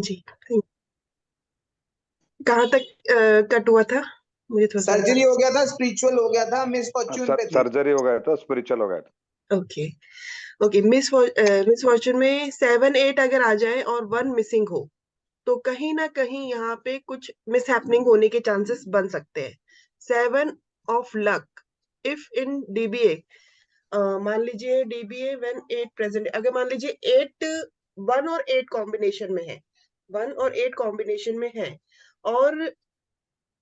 जी। कहाँ तक कट हुआ था? मुझे थोड़ा सा सर्जरी हो गया था, स्पिरिचुअल हो गया था, मिस फॉर्च्यून पे थे। सर्जरी हो गया था, स्पिरिचुअल हो गया था। ओके। ओके, मिस फॉर्चून में 7 8 अगर आ जाए और 1 मिसिंग हो तो कहीं ना कहीं यहाँ पे कुछ मिस हैपनिंग होने के चांसेस बन सकते हैं। 7 of luck if in dBA, मान लीजिए डीबीए व्हेन 8 प्रेजेंट, अगर मान लीजिए 8 1 और 8 कॉम्बिनेशन में है, 1 और 8 कॉम्बिनेशन में है और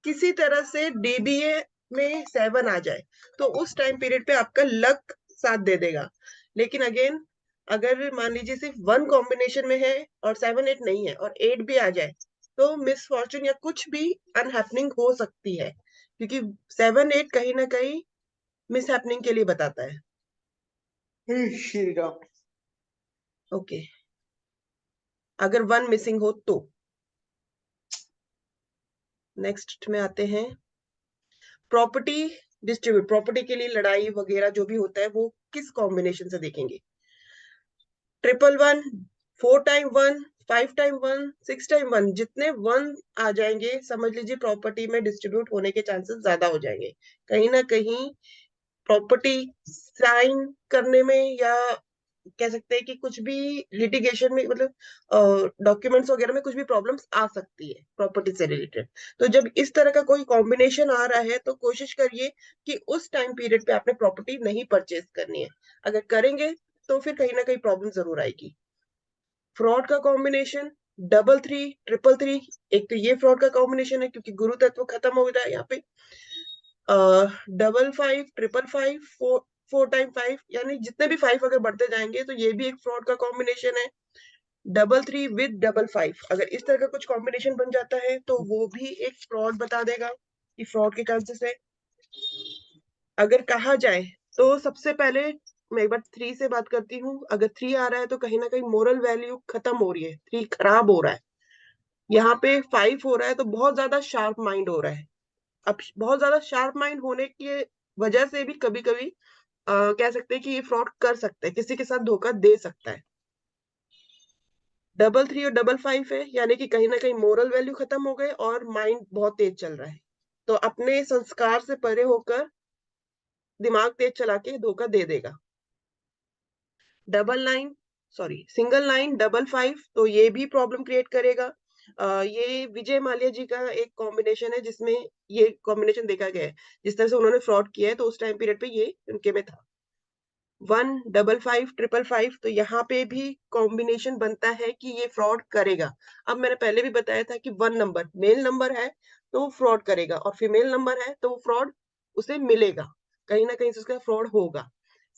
किसी तरह से डीबीए में 7 आ जाए तो उस टाइम पीरियड पे आपका लक साथ दे देगा। लेकिन अगेन अगर मान लीजिए सिर्फ 1 कॉम्बिनेशन में है और 7 8 नहीं है और 8 भी आ जाए तो मिस फॉर्चून या कुछ भी अनहैपनिंग हो सकती है, क्योंकि 7 8 कहीं ना कहीं मिस हैपनिंग के लिए बताता है। श्री राम। ओके, अगर 1 मिसिंग हो तो नेक्स्ट में आते हैं प्रॉपर्टी डिस्ट्रीब्यूट। प्रॉपर्टी के लिए लड़ाई वगैरह जो भी होता है वो किस कॉम्बिनेशन से देखेंगे? 1 1 1, 4 टाइम 1, 5 टाइम 1, 6 टाइम 1, जितने 1 आ जाएंगे समझ लीजिए प्रॉपर्टी में डिस्ट्रीब्यूट होने के चांसेस ज्यादा हो जाएंगे। कहीं ना कहीं प्रॉपर्टी साइन करने में या कह सकते हैं कि कुछ भी लिटिगेशन में, मतलब डॉक्यूमेंट्स वगैरह में कुछ भी प्रॉब्लम्स आ सकती है प्रॉपर्टी से रिलेटेड। तो जब इस तरह का कोई कॉम्बिनेशन आ रहा है तो कोशिश करिए कि उस टाइम पीरियड पे आपने प्रॉपर्टी नहीं परचेज करनी है। अगर करेंगे तो फिर कहीं ना कहीं प्रॉब्लम जरूर आएगी। फ्रॉड का कॉम्बिनेशन 3 3 3 3, एक तो ये फ्रॉड का कॉम्बिनेशन है क्योंकि गुरु तत्व खत्म हो रहा है यहाँ पे। 5 5 5 5 4 टाइम 5, यानी जितने भी 5 अगर बढ़ते जाएंगे तो ये भी एक फ्रॉड का कॉम्बिनेशन है। 3 3 विद 5 5, अगर इस तरह का कुछ कॉम्बिनेशन बन जाता है तो वो भी एक फ्रॉड बता देगा कि फ्रॉड के चांसेस है। अगर कहा जाए तो सबसे पहले मैं एक बार 3 से बात करती हूँ। अगर 3 आ रहा है तो कहीं ना कहीं मोरल वैल्यू खत्म हो रही है, 3 खराब हो रहा है। यहाँ पे 5 हो रहा है तो बहुत ज्यादा शार्प माइंड हो रहा है। अब बहुत ज्यादा शार्प माइंड होने की वजह से भी कभी कभी कह सकते हैं कि ये फ्रॉड कर सकते हैं, किसी के साथ धोखा दे सकता है। 3 3 और 5 5 है, यानी कि कहीं ना कहीं मोरल वैल्यू खत्म हो गए और माइंड बहुत तेज चल रहा है, तो अपने संस्कार से परे होकर दिमाग तेज चला के धोखा दे देगा। Double line, sorry single line 5 5, तो ये भी प्रॉब्लम क्रिएट करेगा। ये विजय माल्या जी का एक कॉम्बिनेशन है जिसमें ये कॉम्बिनेशन देखा गया है। जिस तरह से उन्होंने फ्रॉड किया है तो उस टाइम पीरियड पे ये उनके में था। 1 5 5 5 5, तो यहाँ पे भी कॉम्बिनेशन बनता है कि ये फ्रॉड करेगा। अब मैंने पहले भी बताया था कि 1 नंबर मेल नंबर है तो वो फ्रॉड करेगा और फीमेल नंबर है तो वो फ्रॉड उसे मिलेगा, कहीं ना कहीं से उसका फ्रॉड होगा।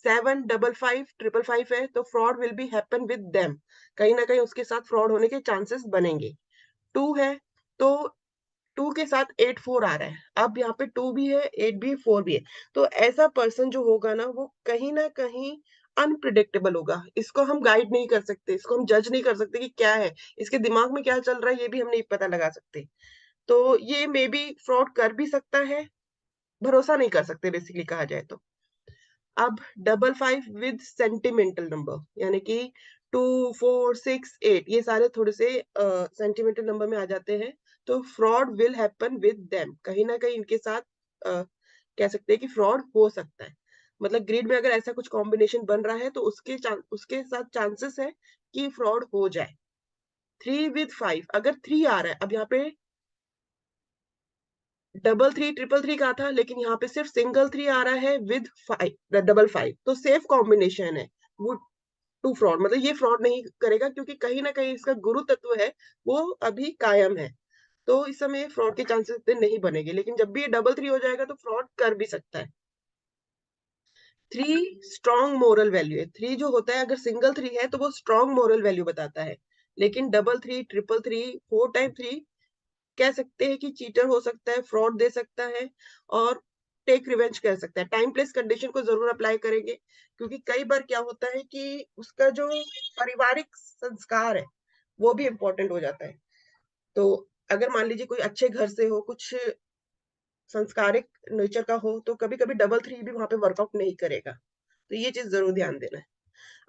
7 5 5 5 5 है तो fraud will be happen with them, कहीं ना कहीं उसके साथ फ्रॉड होने के चांसेस बनेंगे। 2 है तो 2 के साथ 8 4 आ रहा है, अब यहाँ पे 2 भी है 8 भी 4 भी है। तो ऐसा पर्सन जो होगा ना कहीं ना कहीं अनप्रिडिक्टेबल होगा। इसको हम गाइड नहीं कर सकते, इसको हम जज नहीं कर सकते कि क्या है इसके दिमाग में, क्या चल रहा है ये भी हम नहीं पता लगा सकते। तो ये मे बी फ्रॉड कर भी सकता है, भरोसा नहीं कर सकते बेसिकली कहा जाए तो। अब 5 5 विद सेंटिमेंटल नंबर, यानी कि 2 4 6 8, ये सारे थोड़े से सेंटिमेंटल नंबर में आ जाते हैं। तो fraud will happen with them, कहीं ना कहीं इनके साथ कह सकते हैं कि फ्रॉड हो सकता है। मतलब ग्रिड में अगर ऐसा कुछ कॉम्बिनेशन बन रहा है तो उसके साथ चांसेस है कि फ्रॉड हो जाए। 3 विद 5, अगर 3 आ रहा है, अब यहाँ पे 3 3 3 का था लेकिन यहाँ पे सिर्फ सिंगल 3 आ रहा है विद 5 5, तो सेफ कॉम्बिनेशन है वो टू फ्रॉड, मतलब ये फ्रॉड नहीं करेगा क्योंकि कहीं ना कहीं इसका गुरु तत्व है वो अभी कायम है। तो इस समय फ्रॉड के चांसेस इतने नहीं बनेंगे, लेकिन जब भी ये 3 3 हो जाएगा तो फ्रॉड कर भी सकता है। 3 स्ट्रॉन्ग मोरल वैल्यू है। 3 जो होता है अगर सिंगल 3 है तो वो स्ट्रॉन्ग मोरल वैल्यू बताता है, लेकिन 3 3 3 4 टाइम 3 कह सकते हैं कि चीटर हो सकता है, फ्रॉड दे सकता है और टेक रिवेंज कर सकता है। टाइम प्लेस कंडीशन को जरूर अप्लाई करेंगे क्योंकि कई बार क्या होता है कि उसका जो पारिवारिक संस्कार है वो भी इम्पोर्टेंट हो जाता है। तो अगर मान लीजिए कोई अच्छे घर से हो, कुछ संस्कारिक नेचर का हो, तो कभी कभी 3 3 भी वहां पे वर्कआउट नहीं करेगा। तो ये चीज जरूर ध्यान देना है।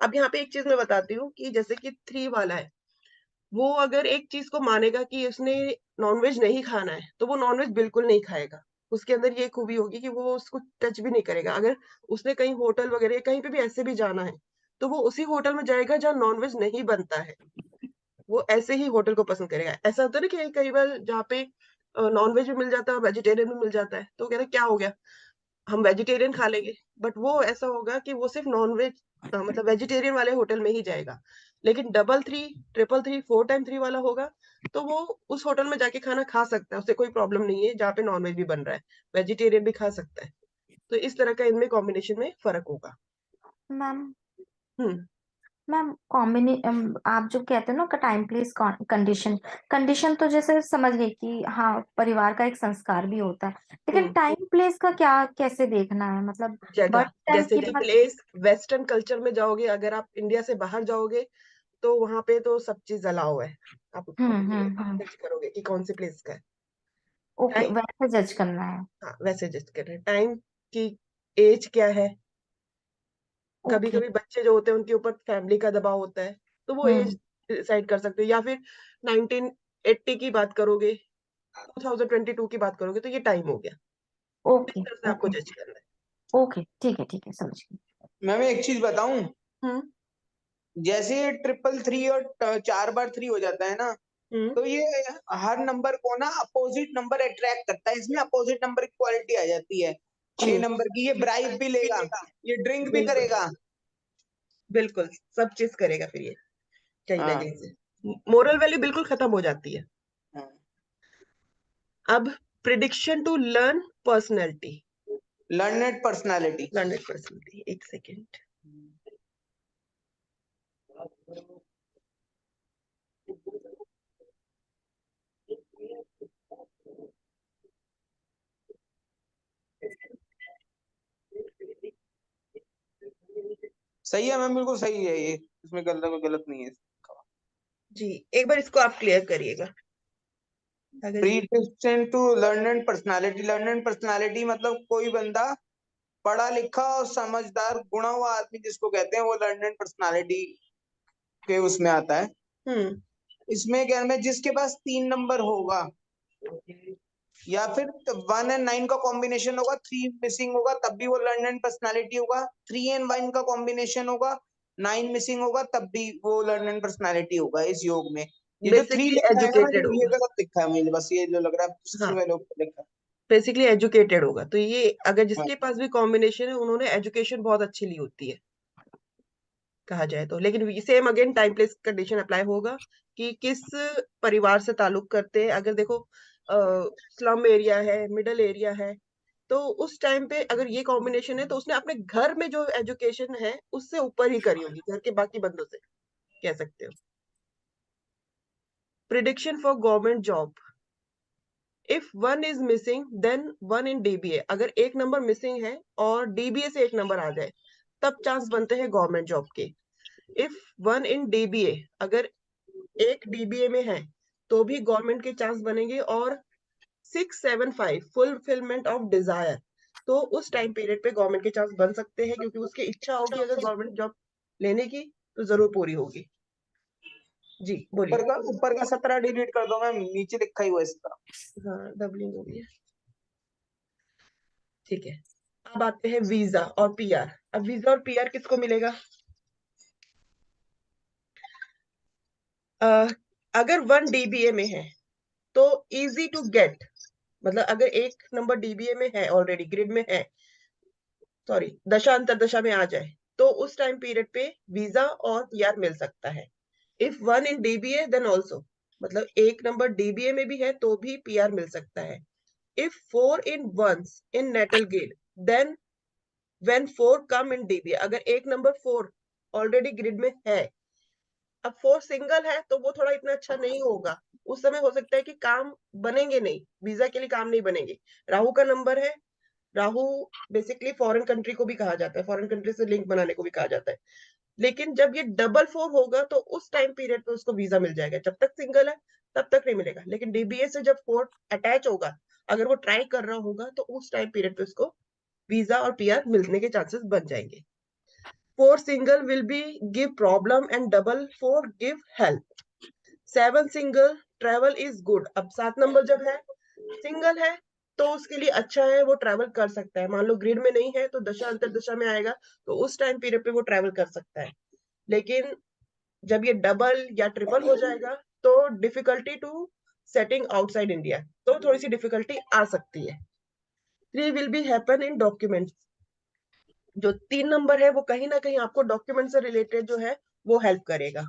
अब यहाँ पे एक चीज मैं बताती हूँ कि जैसे कि 3 वाला है, वो अगर एक चीज को मानेगा कि उसने नॉनवेज नहीं खाना है तो वो नॉनवेज बिल्कुल नहीं खाएगा। उसके अंदर ये खूबी होगी कि वो उसको टच भी नहीं करेगा। अगर उसने कहीं होटल वगैरह कहीं पे भी ऐसे भी जाना है तो वो उसी होटल में जाएगा जहाँ नॉनवेज नहीं बनता है, वो ऐसे ही होटल को पसंद करेगा। ऐसा होता है ना कि कई बार जहाँ पे नॉनवेज भी मिल जाता है, वेजिटेरियन भी मिल जाता है, तो कह रहे क्या हो गया, हम वेजिटेरियन खा लेंगे। बट वो ऐसा होगा कि वो सिर्फ नॉनवेज मतलब वेजिटेरियन वाले होटल में ही जाएगा। लेकिन 333, 333, 4x3 वाला होगा तो वो उस होटल में जाके खाना खा सकता है, उससे कोई प्रॉब्लम नहीं है, जहाँ पे नॉनवेज भी बन रहा है वेजिटेरियन भी खा सकता है। तो इस तरह का इनमें कॉम्बिनेशन में फर्क होगा। मैम हम्म मैम कॉम्बिने आप जो कहते हो ना टाइम प्लेस कंडीशन, कंडीशन तो जैसे समझ गई कि हाँ परिवार का एक संस्कार भी होता है, लेकिन हम्म टाइम प्लेस का क्या कैसे देखना है, मतलब जगह, बर्थ टाइम जैसे की जब बात। प्लेस वेस्टर्न कल्चर में जाओगे, अगर आप इंडिया से बाहर जाओगे तो वहां पे तो सब चीज अलाउ है। आप जज करोगे कि कौन सी प्लेस का है। ओके, टाइम, वैसे जज करना है। हाँ वैसे जज कर रहे हैं। टाइम की एज क्या है, कभी ओके। कभी बच्चे जो होते हैं उनके ऊपर फैमिली का दबाव होता है तो वो एज डिसाइड कर सकते हो। या फिर 1980 की बात करोगे, 2022 की बात करोगे तो ये टाइम हो गया। इस ओके तरह से आपको ओके जज करना है। ओके, ठीक है समझ गई। मैं एक चीज बताऊं, हम्म जैसे 333 और 4x3 हो जाता है ना, हम्म तो ये हर नंबर को ना अपोजिट नंबर अट्रैक्ट करता है, इसमें अपोजिट नंबर की क्वालिटी आ जाती है। 6 हम्म नंबर की ये ब्राइब भी लेगा, ये ड्रिंक भी बिल्कुल करेगा। बिल्कुल, सब चीज करेगा फिर ये कहीं ना हाँ कहीं से मोरल वैल्यू बिल्कुल खत्म हो जाती है। हाँ। अब prediction to learn personality, learned personality. Learned personality, एक सेकेंड। सही है मैम, बिल्कुल सही है ये, इसमें कोई गलत नहीं है। जी एक बार इसको आप क्लियर करिएगा अगर ये। Predestine to learned personality, learned personality मतलब कोई बंदा पढ़ा लिखा और समझदार गुणा हुआ आदमी जिसको कहते हैं, वो लर्नेड पर्सनालिटी के उसमें आता है। हम्म इसमें क्या है, जिसके पास 3 नंबर होगा या फिर 1 एंड 9 का कॉम्बिनेशन होगा, 3 मिसिंग होगा तब भी वो लर्नेड पर्सनालिटी होगा। 3 एंड 1 का कॉम्बिनेशन होगा, 9 मिसिंग होगा तब भी वो लर्नेड पर्सनालिटी होगा इस योग में। ये जो 3 बेसिकली लिखा है ना, एजुकेटेड ये होगा। गलत लिखा है मुझे, बस ये जो लग रहा है हाँ 60 लोग लिखा बेसिकली एजुकेटेड होगा, तो ये अगर है। जिसके पास भी कॉम्बिनेशन है उन्होंने एजुकेशन बहुत अच्छी ली होती है कहा जाए तो। लेकिन same again time place condition apply होगा कि किस परिवार से ताल्लुक करते हैं। अगर देखो स्लम एरिया है, मिडल एरिया है, तो उस टाइम पे अगर ये कॉम्बिनेशन है तो उसने अपने घर में जो एजुकेशन है उससे ऊपर ही करी होगी घर के बाकी बंदों से, कह सकते हो। Prediction for government job, if 1 is missing then 1 in DBA, अगर एक नंबर मिसिंग है और डीबीए से एक नंबर आ जाए तब चांस बनते हैं गवर्नमेंट जॉब के। इफ 1 इन डीबीए, अगर एक डीबीए में है तो भी गवर्नमेंट के चांस बनेंगे। और 675 फुलफिलमेंट ऑफ डिजायर, तो उस टाइम पीरियड पे गवर्नमेंट के चांस बन सकते हैं क्योंकि उसकी इच्छा होगी अगर गवर्नमेंट जॉब लेने की तो जरूर पूरी होगी। जी बोलिए। ऊपर का 17 डिलीट कर दो मैम, नीचे लिखा ही हुआ है इसका। हाँ डबलिंग हो गई है, ठीक है। अब आते हैं वीजा और पीआर। अब वीजा और पीआर किसको मिलेगा? अगर 1 डीबीए में है तो इजी टू गेट, मतलब अगर एक नंबर डीबीए में है ऑलरेडी ग्रिड में है, सॉरी दशा अंतरदशा में आ जाए तो उस टाइम पीरियड पे वीजा और पीआर मिल सकता है। If 1 in DBA then also, मतलब एक नंबर डीबीए में भी है तो भी पीआर मिल सकता है। If 4 in once in natal grid then when 4 come in DBA, अगर एक नंबर 4 ऑलरेडी ग्रिड में है, अब 4 सिंगल है तो वो थोड़ा इतना अच्छा नहीं होगा। उस समय हो सकता है कि काम बनेंगे नहीं, वीजा के लिए काम नहीं बनेंगे। राहु का नंबर है, राहु बेसिकली फॉरेन कंट्री को भी कहा जाता है, फॉरेन कंट्री से लिंक बनाने को भी कहा जाता है। लेकिन जब ये 4 होगा तो उस टाइम पीरियड पे उसको वीजा मिल जाएगा। जब तक सिंगल है तब तक नहीं मिलेगा, लेकिन डीबीए से जब 4 अटैच होगा, अगर वो ट्राई कर रहा होगा तो उस टाइम पीरियड पे उसको वीजा और पीआर मिलने के चांसेस बन जाएंगे। 4 single will be give problem and double 4 give help. 7 single, travel is good. अब 7 नंबर जब है, सिंगल है, तो उसके लिए अच्छा है, वो ट्रैवल कर सकता है। मान लो ग्रिड में नहीं है तो दशा अंतर दशा में आएगा, तो उस टाइम पीरियड पे वो ट्रैवल कर सकता है। लेकिन जब ये डबल या ट्रिपल हो जाएगा तो difficulty to setting outside India, तो थोड़ी सी डिफिकल्टी आ सकती है। 3 will be happen in documents. जो 3 नंबर है वो कहीं ना कहीं आपको डॉक्यूमेंट से रिलेटेड जो है वो हेल्प करेगा।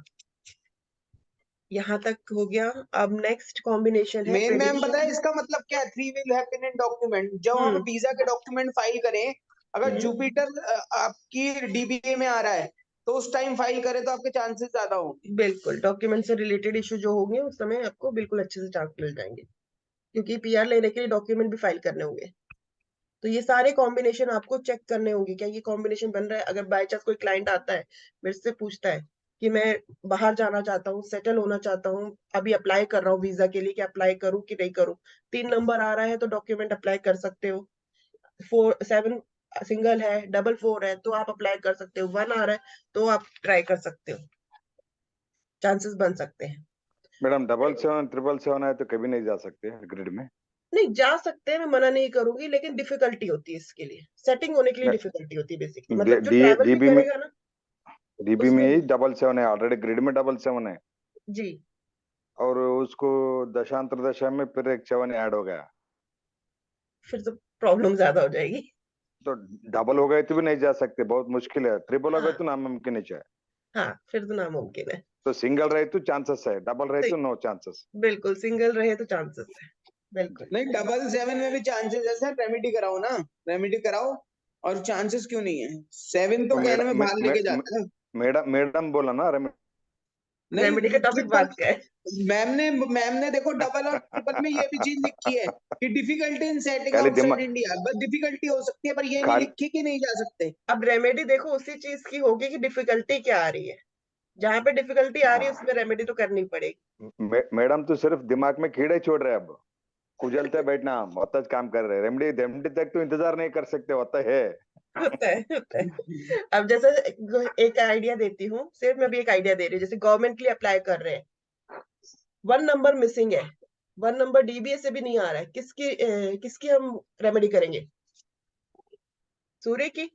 यहाँ तक हो गया। अब नेक्स्ट कॉम्बिनेशन है मेन मैम पता है prediction। इसका मतलब क्या है? 3 विल हैपन इन डॉक्यूमेंट। जब हम वीजा के डॉक्यूमेंट फाइल करें, अगर जुपिटर आपकी डीबीए में आ रहा है तो उस टाइम फाइल करें तो आपके चांसेस ज्यादा होंगे। बिल्कुल, डॉक्यूमेंट से रिलेटेड इश्यू जो होंगे उस समय आपको बिल्कुल अच्छे से चांस मिल जाएंगे, क्योंकि पीआर लेने के लिए डॉक्यूमेंट भी फाइल करने होंगे। तो ये सारे कॉम्बिनेशन आपको चेक करने होंगे, क्या ये कॉम्बिनेशन बन रहा है। अगर बाय चांस कोई क्लाइंट आता है मेरे से पूछता है कि मैं बाहर जाना चाहता हूँ, सेटल होना चाहता हूँ, अभी अप्लाई कर रहा हूँ वीजा के लिए, कि अप्लाई करूँ कि नहीं करूँ। 3 नंबर आ रहा है तो डॉक्यूमेंट अप्लाई कर सकते हो। 7 सिंगल है, डबल 4 है तो आप अप्लाई कर सकते हो। 1 आ रहा है तो आप ट्राई कर सकते हो, चांसेस बन सकते हैं। मैडम 777 777 है तो कभी नहीं जा सकते ग्रिड में। नहीं, जा सकते हैं, मैं मना नहीं करूंगी, लेकिन डिफिकल्टी होती है इसके लिए, सेटिंग होने के लिए मैं डिफिकल्टी होती है बेसिकली। मतलब जो ट्रैवल भी डीबी में करेगा ना डीबी में उसमें। ही 777 है, ऑलरेडी ग्रिड में 777 है, जी, और उसको दशांतर दशा में फिर एक 7 ऐड हो गया, फिर तो प्रॉब्लम ज्यादा हो जाएगी। तो डबल हो गए तो भी नहीं जा सकते, बहुत मुश्किल है। ट्रिपल हो गए हाँ तो नामुमकिन है। हाँ, फिर तो नामुमकिन है। तो सिंगल रहे तो चांसेस है, डबल रहे तो तो नो चांसेस। बिल्कुल सिंगल रहे तो चांसेस है, बिल्कुल। नहीं, 777 में भी चांसेस है सर। रेमेडी कराओ ना, रेमेडी कराओ। और चांसेस क्यों नहीं है? 7 तो कहने में बाहर लेके जाता है। मैडम मैडम बोला ना नहीं, रेमेडी का टॉपिक बात का है। मैम ने देखो डबल और ट्रिपल में ये भी चीज लिखी है कि डिफिकल्टी इन सेटिंग खाली आउटसाइड दिमाग इंडिया। बस डिफिकल्टी हो सकती है, पर ये नहीं खाली लिखी कि नहीं जा सकते। अब रेमेडी देखो उसी चीज की होगी कि डिफिकल्टी क्या आ रही है। जहां पे डिफिकल्टी आ रही है उसमें रेमेडी तो करनी पड़ेगी। मैडम तो सिर्फ दिमाग में कीड़े छोड़ रहे हैं। अब कुचलते बैठना, हम होता काम कर रहे हैं। रेमडी रेमडी तक तो इंतजार नहीं कर सकते, होता है। होता है, होता है। अब जैसे एक आइडिया देती हूँ, सिर्फ मैं भी एक आइडिया दे रही हूँ। जैसे गवर्नमेंट के लिए अप्लाई कर रहे हैं, 1 नंबर मिसिंग है, 1 नंबर डीबीए से भी नहीं आ रहा है, किसकी हम रेमेडी करेंगे? सूर्य की।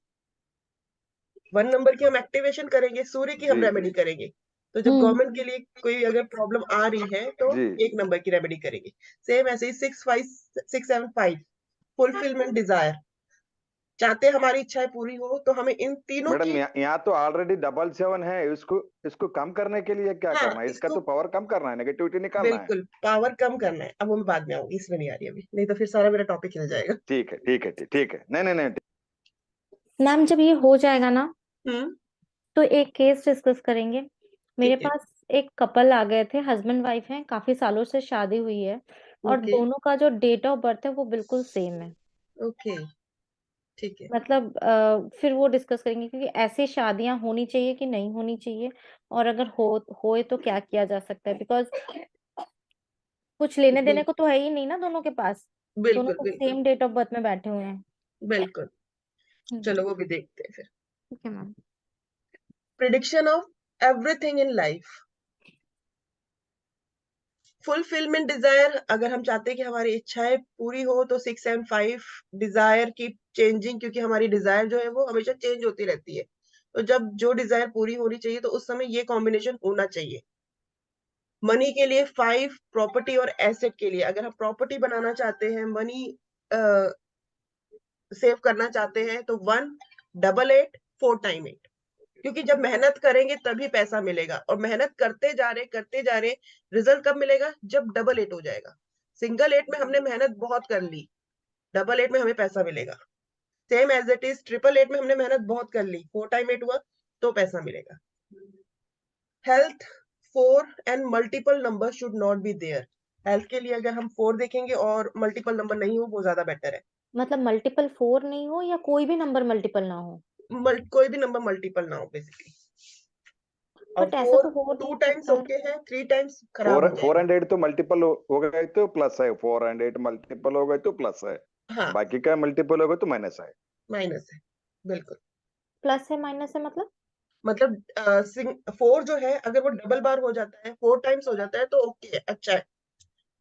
1 नंबर की हम एक्टिवेशन करेंगे, सूर्य की हम जी रेमेडी करेंगे। तो जब गवर्नमेंट के लिए कोई अगर प्रॉब्लम आ रही है तो जी 1 नंबर की रेमेडी करेंगे। सेम ऐसे ही 6 फुलफिलमेंट डिजायर, चाहते हमारी इच्छाएं पूरी हो तो हमें इन तीनों मैडम, की। यहाँ तो ऑलरेडी 777 है। इसको इसको कम करने के लिए क्या हाँ, करना है? इसका इसको तो पावर कम करना है, नेगेटिविटी निकालना है। बिल्कुल पावर कम करना है। अब वो मैं बाद में आऊंगी, इसमें नहीं आ रही अभी, नहीं तो फिर सारा मेरा टॉपिक हिल जाएगा। ठीक है ठीक है ठीक है, नहीं नहीं नहीं। मैम जब ये हो जाएगा ना हम्म। तो एक केस डिस्कस करेंगे। मेरे ठीक है। पास एक कपल आ गए थे, हस्बैंड वाइफ हैं, काफी सालों से शादी हुई है और ओके। दोनों का जो डेट ऑफ बर्थ है वो बिल्कुल सेम है। ओके। ठीक है। मतलब फिर वो डिस्कस करेंगे क्योंकि ऐसी शादियां होनी चाहिए कि नहीं होनी चाहिए, और अगर होए तो क्या किया जा सकता है, बिकॉज कुछ लेने देने को तो है ही नहीं ना दोनों के पास। दोनों बिल्कुल तो बिल्कुल सेम डेट ऑफ बर्थ में बैठे हुए हैं। बिल्कुल। चलो वो भी देखते हैं फिर। ठीक है ma'am. Prediction of everything in life. Fulfilment desire, अगर हम चाहते हैं कि हमारी इच्छाएं पूरी हो तो 6 and 5 डिजायर की चेंजिंग, क्योंकि हमारी डिजायर जो है वो हमेशा चेंज होती रहती है। तो जब जो डिजायर पूरी होनी चाहिए तो उस समय ये कॉम्बिनेशन होना चाहिए। मनी के लिए 5, प्रॉपर्टी और एसेट के लिए, अगर हम प्रॉपर्टी बनाना चाहते हैं, मनी सेव करना चाहते हैं तो 1 8 4 टाइम 8, क्योंकि जब मेहनत करेंगे तभी पैसा मिलेगा, और मेहनत करते जा रहे रिजल्ट कब मिलेगा? जब 8 हो जाएगा। सिंगल 8 में हमने मेहनत बहुत कर ली, 8 में हमें पैसा मिलेगा। सेम एज इट इज 8 में हमने मेहनत बहुत कर ली, 4 टाइम 8 हुआ तो पैसा मिलेगा। Health 4 and multiple number should not be there. Health के लिए अगर हम 4 देखेंगे और मल्टीपल नंबर नहीं हो, वो ज्यादा बेटर है। मतलब मल्टीपल 4 नहीं हो या कोई भी नंबर मल्टीपल ना हो? कोई भी नंबर मल्टीपल ना हो बेसिकली। और बट ऐसा 4 तो हो 2 नहीं टाइम्स सकता है। ओके है, 3 टाइम्स खराब फोर हो फोर जाएगा। एंड एट तो मल्टीपल हो गए तो प्लस है, 4 and 8 मल्टीपल हो गए तो प्लस है, हाँ, बाकी का मल्टीपल हो गए तो माइनस है। माइनस है, बिल्कुल। प्लस है माइनस है मतलब? मतलब 4 जो है अगर वो डबल बार हो जाता है, 4 टाइम्स हो जाता है तो ओके, अच्छा है,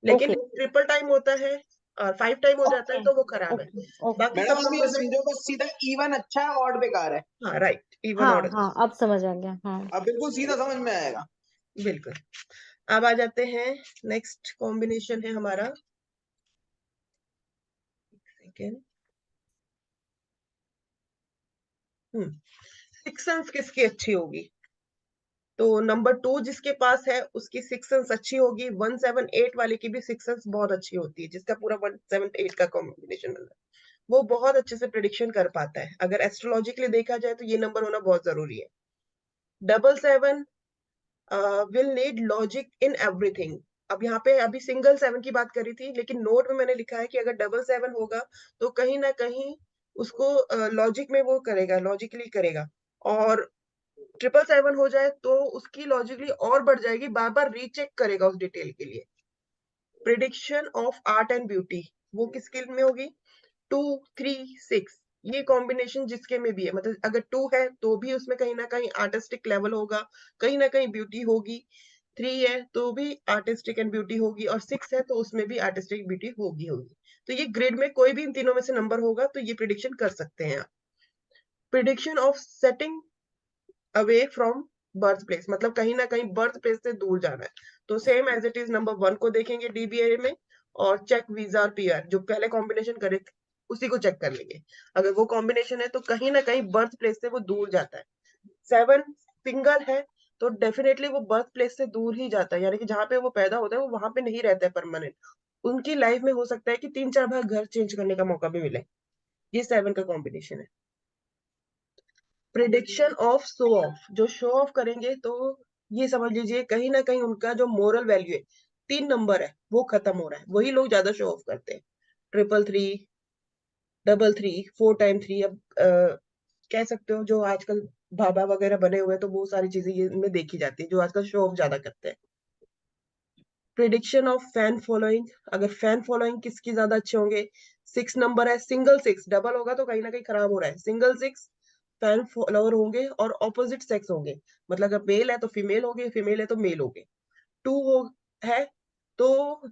लेकिन ओके ट्रिपल टाइम होता है और 5 टाइम हो जाता है ओके तो वो खराब है। ओके ओके बाकी मैडम सब आप ये नंबर में समझो बस सीधा इवन अच्छा है, ऑड बेकार है। हाँ राइट, इवन हाँ ऑर्डर हाँ अब समझ आ गया हाँ अब बिल्कुल सीधा समझ में आएगा। बिल्कुल। अब आ जाते हैं, नेक्स्ट कॉम्बिनेशन है हमारा, सेकेंड, सिक्स सेंस किसकी अच्छी होगी? तो नंबर 2 जिसके पास है उसकी सिक्स सेंस अच्छी होगी, 178 वाले की भी सिक्स सेंस बहुत अच्छी होती है, जिसका पूरा 178 का कॉम्बिनेशन बना है वो बहुत अच्छे से प्रिडिक्शन कर पाता है। अगर एस्ट्रोलॉजिकली देखा जाए तो ये नंबर होना बहुत जरूरी है। 77 will need logic in everything. अब यहाँ पे अभी सिंगल 7 की बात करी थी, लेकिन नोट में मैंने लिखा है कि अगर 77 होगा तो कहीं ना कहीं उसको लॉजिक में वो करेगा, लॉजिकली करेगा, और 777 हो जाए तो उसकी लॉजिकली और बढ़ जाएगी, बार बार रीचेक करेगा उस डिटेल के लिए। Prediction of art and beauty वो किस स्किल में होगी? 2 3 6 ये कॉम्बिनेशन जिसके में भी है, मतलब अगर 2 है तो भी उसमें कहीं ना कहीं आर्टिस्टिक लेवल होगा, कहीं ना कहीं ब्यूटी होगी, 3 है तो भी आर्टिस्टिक एंड ब्यूटी होगी, और 6 है तो उसमें भी आर्टिस्टिक ब्यूटी होगी। तो ये ग्रिड में कोई भी इन तीनों में से नंबर होगा तो ये प्रिडिक्शन कर सकते हैं आप। Prediction of setting away from birth place, मतलब कहीं ना कहीं बर्थ प्लेस से दूर जाना है, तो same as it is number 1 को देखेंगे डीबीए में, और चेक वीजा और पीआर जो पहले कॉम्बिनेशन करे उसी को चेक कर लेंगे। अगर वो कॉम्बिनेशन है तो कहीं ना कहीं बर्थ प्लेस से वो दूर जाता है। 7 सिंगल है तो डेफिनेटली वो बर्थ प्लेस से दूर ही जाता है, यानी कि जहाँ पे वो पैदा होता है वो वहां पे नहीं रहता है परमानेंट। उनकी लाइफ में हो सकता है कि 3 4 बार घर चेंज करने का मौका भी मिले। ये 7 का कॉम्बिनेशन है। प्रिडिक्शन ऑफ शो ऑफ, जो शो ऑफ करेंगे तो ये समझ लीजिए कहीं ना कहीं उनका जो मोरल वैल्यू है, 3 नंबर है वो खत्म हो रहा है, वही लोग ज्यादा शो ऑफ करते हैं। 333, 33, 4 टाइम 3, अब कह सकते हो जो आजकल बाबा वगैरह बने हुए हैं तो वो सारी चीजें ये इनमें देखी जाती है, जो आजकल शो ऑफ ज्यादा करते हैं। प्रिडिक्शन ऑफ फैन फॉलोइंग, अगर फैन फॉलोइंग किसकी ज्यादा अच्छे होंगे? 6 नंबर है, सिंगल 6 डबल होगा तो कहीं ना कहीं खराब हो रहा है, सिंगल 6 फैन फॉलोअर होंगे और ऑपोजिट सेक्स होंगे, मतलब अगर मेल है तो फीमेल होगे, फीमेल है तो मेल होगे। 2 हो है तो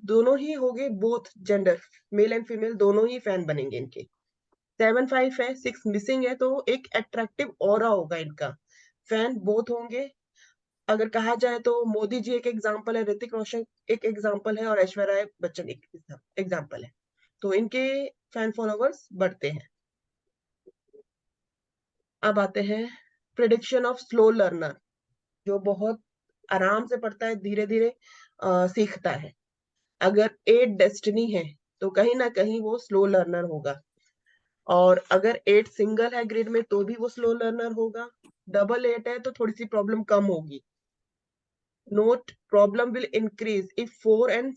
दोनों ही होंगे, both gender male and female दोनों ही फैन बनेंगे इनके। 7 5 है, 6 मिसिंग है तो एक अट्रैक्टिव ऑरा होगा इनका, फैन बोथ होंगे। अगर कहा जाए तो मोदी जी एक एग्जाम्पल है, ऋतिक रोशन एक एग्जाम्पल है, और ऐश्वर्या राय बच्चन एक एग्जाम्पल है, तो इनके फैन फॉलोवर्स बढ़ते हैं। अब आते हैं प्रिडिक्शन ऑफ स्लो लर्नर, जो बहुत आराम से पढ़ता है, धीरे धीरे सीखता है। अगर 8 डेस्टिनी है तो कहीं ना कहीं वो स्लो लर्नर होगा, और अगर 8 सिंगल है ग्रिड में तो भी वो स्लो लर्नर होगा। डबल 8 है तो थोड़ी सी प्रॉब्लम कम होगी। Note problem will increase if 4 and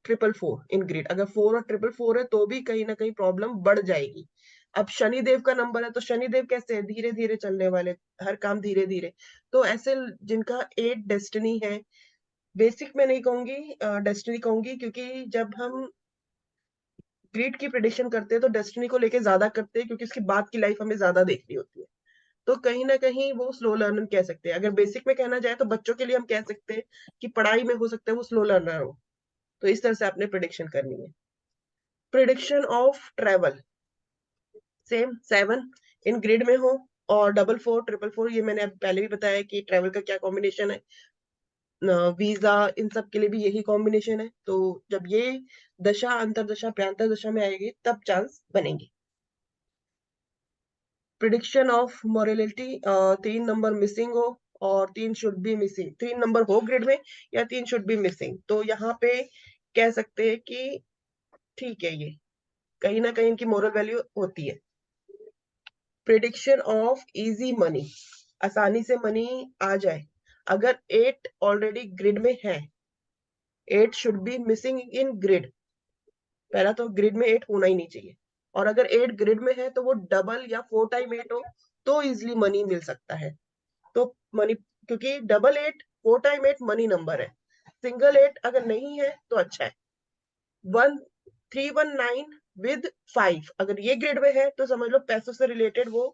444 in grid, अगर 4 और 444 है तो भी कहीं ना कहीं प्रॉब्लम बढ़ जाएगी। अब शनिदेव का नंबर है तो शनिदेव कैसे है? धीरे धीरे चलने वाले, हर काम धीरे धीरे। तो ऐसे जिनका 8 डेस्टिनी है, बेसिक में नहीं कहूंगी, डेस्टिनी कहूंगी, क्योंकि जब हम ग्रिड की प्रिडिक्शन करते हैं तो डेस्टिनी को लेके ज्यादा करते हैं, क्योंकि उसकी बाद की लाइफ हमें ज्यादा देखनी होती है। तो कहीं ना कहीं वो स्लो लर्नर कह सकते हैं। अगर बेसिक में कहना जाए तो बच्चों के लिए हम कह सकते हैं कि पढ़ाई में हो सकता है वो स्लो लर्नर हो, तो इस तरह से आपने प्रिडिक्शन करनी है। Prediction of travel, same 7 in grid में हो और 444 ये मैंने पहले भी बताया कि ट्रेवल का क्या कॉम्बिनेशन है, वीजा, इन सब के लिए भी यही कॉम्बिनेशन है। तो जब ये दशा अंतरदशा प्यांतर दशा में आएगी तब चांस बनेंगे। Prediction of morality, 3 number missing हो और 3 शुड बी मिसिंग, 3 नंबर हो ग्रिड में या 3 शुड बी मिसिंग, तो यहाँ पे कह सकते हैं कि ठीक है, ये कहीं ना कहीं इनकी मोरल वैल्यू होती है। प्रिडिक्शन ऑफ इजी मनी, आसानी से मनी आ जाए, अगर 8 ऑलरेडी ग्रिड में है, 8 should be missing in grid, पहला तो ग्रिड में 8 होना ही नहीं चाहिए, और अगर 8 ग्रिड में है तो वो डबल या 4 टाइम 8 हो तो इजिली मनी मिल सकता है। तो मनी, क्योंकि डबल 8 4 टाइम 8 मनी नंबर है, सिंगल 8 अगर नहीं है तो अच्छा है। 1319 विद 5 अगर ये ग्रिड में है तो समझ लो पैसों से रिलेटेड वो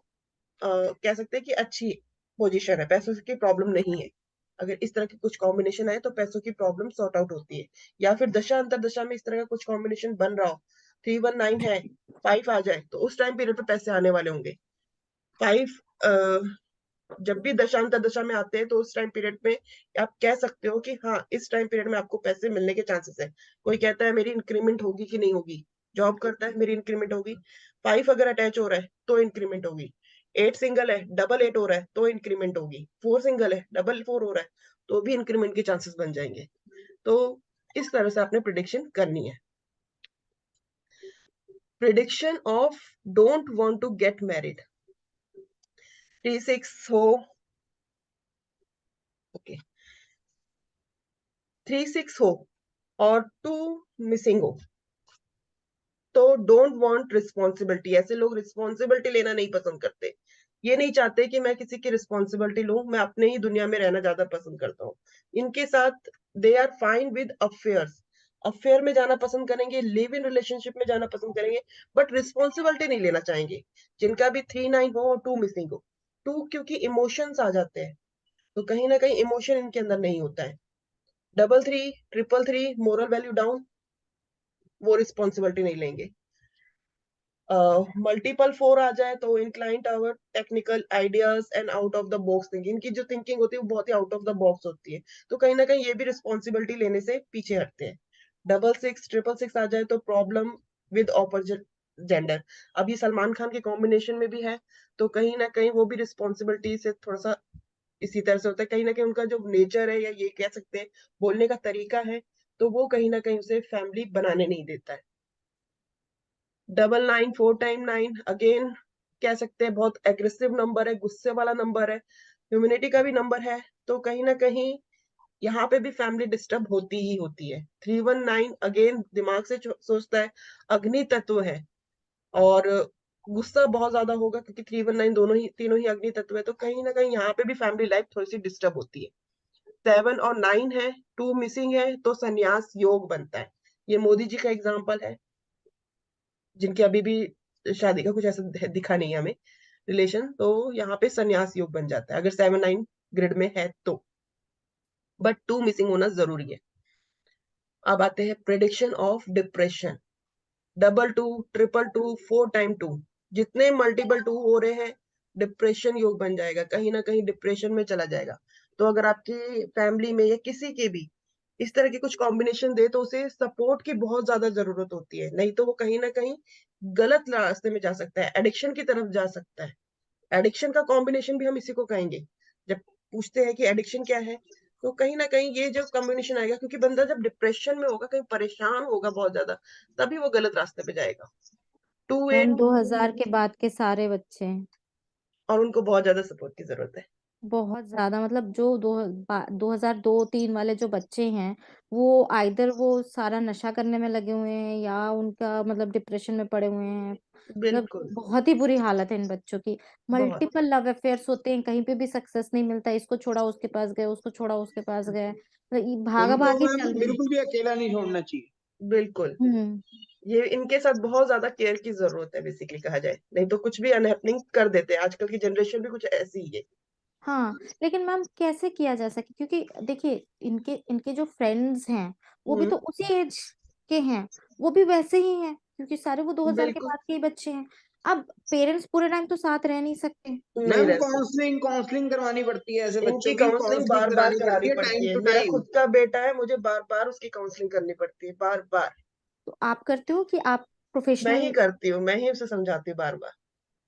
कह सकते हैं कि अच्छी पोजीशन है, पैसों की प्रॉब्लम नहीं है। अगर इस तरह की कुछ कॉम्बिनेशन आए तो पैसों की प्रॉब्लम सॉर्ट आउट होती है। या फिर दशा अंतर दशा में इस तरह का कुछ कॉम्बिनेशन बन रहा हो, 319 है, 5 आ जाए, तो उस टाइम पीरियड पे पैसे आने वाले होंगे। 5 जब भी दशांतर दशा में आते हैं तो उस टाइम पीरियड में आप कह सकते हो कि हाँ, इस टाइम पीरियड में आपको पैसे मिलने के चांसेस है। कोई कहता है मेरी इंक्रीमेंट होगी कि नहीं होगी, जॉब करता है मेरी इंक्रीमेंट होगी। 5 अगर अटैच हो रहा है तो इंक्रीमेंट होगी। 8 सिंगल है, डबल 8 हो रहा है तो इंक्रीमेंट होगी। 4 सिंगल है, डबल 4 हो रहा है तो भी इंक्रीमेंट के चांसेस बन जाएंगे। तो इस तरह से आपने प्रिडिक्शन करनी है। Prediction of don't want to get married, 3-6 हो, ओके, 3-6 हो और 2 मिसिंग हो तो डोंट वांट रिस्पॉन्सिबिलिटी। ऐसे लोग रिस्पॉन्सिबिलिटी लेना नहीं पसंद करते। ये नहीं चाहते कि मैं किसी की रिस्पॉन्सिबिलिटी लूं, मैं अपने ही दुनिया में रहना ज्यादा पसंद करता हूँ। इनके साथ they are fine with affairs, affair में जाना पसंद करेंगे, लिव इन रिलेशनशिप में जाना पसंद करेंगे, बट रिस्पॉन्सिबिलिटी नहीं लेना चाहेंगे। जिनका भी 3-9 हो और 2 मिसिंग हो, 2 क्योंकि इमोशंस आ जाते हैं, तो कहीं ना कहीं इमोशन इनके अंदर नहीं होता है। 3-3, 3-3 मोरल वैल्यू डाउन, वो रिस्पॉन्सिबिलिटी नहीं लेंगे। मल्टीपल 4 आ जाए तो inclined tower technical ideas and out of the box thinking, इनकी जो थिंकिंग होती है वो बहुत ही आउट ऑफ द बॉक्स होती है, तो कहीं ना कहीं ये भी रिस्पॉन्सिबिलिटी लेने से पीछे हटते हैं। 6-6, 666 आ जाए तो प्रॉब्लम विद ऑपोजिट जेंडर। अब ये सलमान खान के कॉम्बिनेशन में भी है, तो कहीं ना कहीं वो भी रिस्पॉन्सिबिलिटी से थोड़ा सा इसी तरह से होता है। कहीं ना कहीं उनका जो नेचर है, या ये कह सकते हैं बोलने का तरीका है, तो वो कहीं ना कहीं उसे फैमिली बनाने नहीं देता है। 999, 4 टाइम 9 अगेन कह सकते हैं बहुत एग्रेसिव नंबर है, गुस्से वाला नंबर है, ह्यूमिनिटी का भी नंबर है, तो कहीं ना कहीं यहाँ पे भी फैमिली डिस्टर्ब होती ही होती है। 319 अगेन दिमाग से सोचता है, अग्नि तत्व है और गुस्सा बहुत ज्यादा होगा, क्योंकि 319 दोनों ही तीनों ही अग्नि तत्व है, तो कहीं ना कहीं यहाँ पे भी फैमिली लाइफ थोड़ी सी डिस्टर्ब होती है। 7 और 9 है, 2 मिसिंग है, तो संन्यास योग बनता है। ये मोदी जी का एग्जाम्पल है, जिनके अभी भी शादी का कुछ ऐसा दिखा नहीं है हमें रिलेशन, तो यहाँ पे संन्यास योग बन जाता है अगर 7-9 ग्रिड में है तो, बट 2 मिसिंग होना जरूरी है। अब आते हैं प्रेडिक्शन ऑफ डिप्रेशन, 2-2, 2-2, 4 टाइम 2, जितने मल्टीपल 2 हो रहे हैं डिप्रेशन योग बन जाएगा, कहीं ना कहीं डिप्रेशन में चला जाएगा। तो अगर आपकी फैमिली में या किसी के भी इस तरह की कुछ कॉम्बिनेशन दे, तो उसे सपोर्ट की बहुत ज्यादा जरूरत होती है, नहीं तो वो कहीं ना कहीं गलत रास्ते में जा सकता है, एडिक्शन की तरफ जा सकता है। एडिक्शन का कॉम्बिनेशन भी हम इसी को कहेंगे। जब पूछते हैं कि एडिक्शन क्या है, तो कहीं ना कहीं ये जो कॉम्बिनेशन आएगा, क्योंकि बंदा जब डिप्रेशन में होगा, कहीं परेशान होगा बहुत ज्यादा, तभी वो गलत रास्ते पे जाएगा। 2 मैम एंड 2000 के बाद के सारे बच्चे हैं, और उनको बहुत ज्यादा सपोर्ट की जरूरत है। बहुत ज्यादा, मतलब जो 2002-3 वाले जो बच्चे हैं, वो आइदर वो सारा नशा करने में लगे हुए हैं या उनका मतलब डिप्रेशन में पड़े हुए हैं। मतलब बिल्कुल, बहुत ही बुरी हालत है इन बच्चों की। बहुत। मल्टीपल लव अफेयर्स होते हैं, कहीं पे भी सक्सेस नहीं मिलता, इसको छोड़ा उसके पास गए, उसको छोड़ा उसके पास गए, मतलब ये भागा इनको भागी मैम चल रही है। बिल्कुल भी अकेला नहीं छोड़ना चाहिए। बिल्कुल, हम्म। ये इनके साथ बहुत ज्यादा केयर की जरूरत है, बेसिकली कहा जाए, नहीं तो कुछ भी अनहैपनिंग कर देते हैं। आजकल की जनरेशन भी कुछ ऐसी ही है। हाँ, लेकिन मैम कैसे किया जा सके, क्योंकि देखिए इनके इनके जो फ्रेंड्स हैं वो भी हम्म, तो उसी एज के हैं, वो भी वैसे ही हैं, क्योंकि सारे वो 2000 के बिल्कुल बाद के ही बच्चे हैं। अब पेरेंट्स पूरे टाइम तो साथ रह नहीं सकते। नहीं मैम रह सकते। काउंसलिंग करवानी पड़ती है, ऐसे इनकी बच्चों की काउंसलिंग काउंसलिंग बार बार करानी करानी पड़ती है पड़ती टाइम है। टू मेरा टाइम। खुद का बेटा है, मुझे बार बार उसकी काउंसलिंग करनी पड़ती है, बार बार। तो आप करते हो कि आप मैं ही प्रोफेशनल? करती हूँ, मैं ही उसे समझाती हूँ बार बार।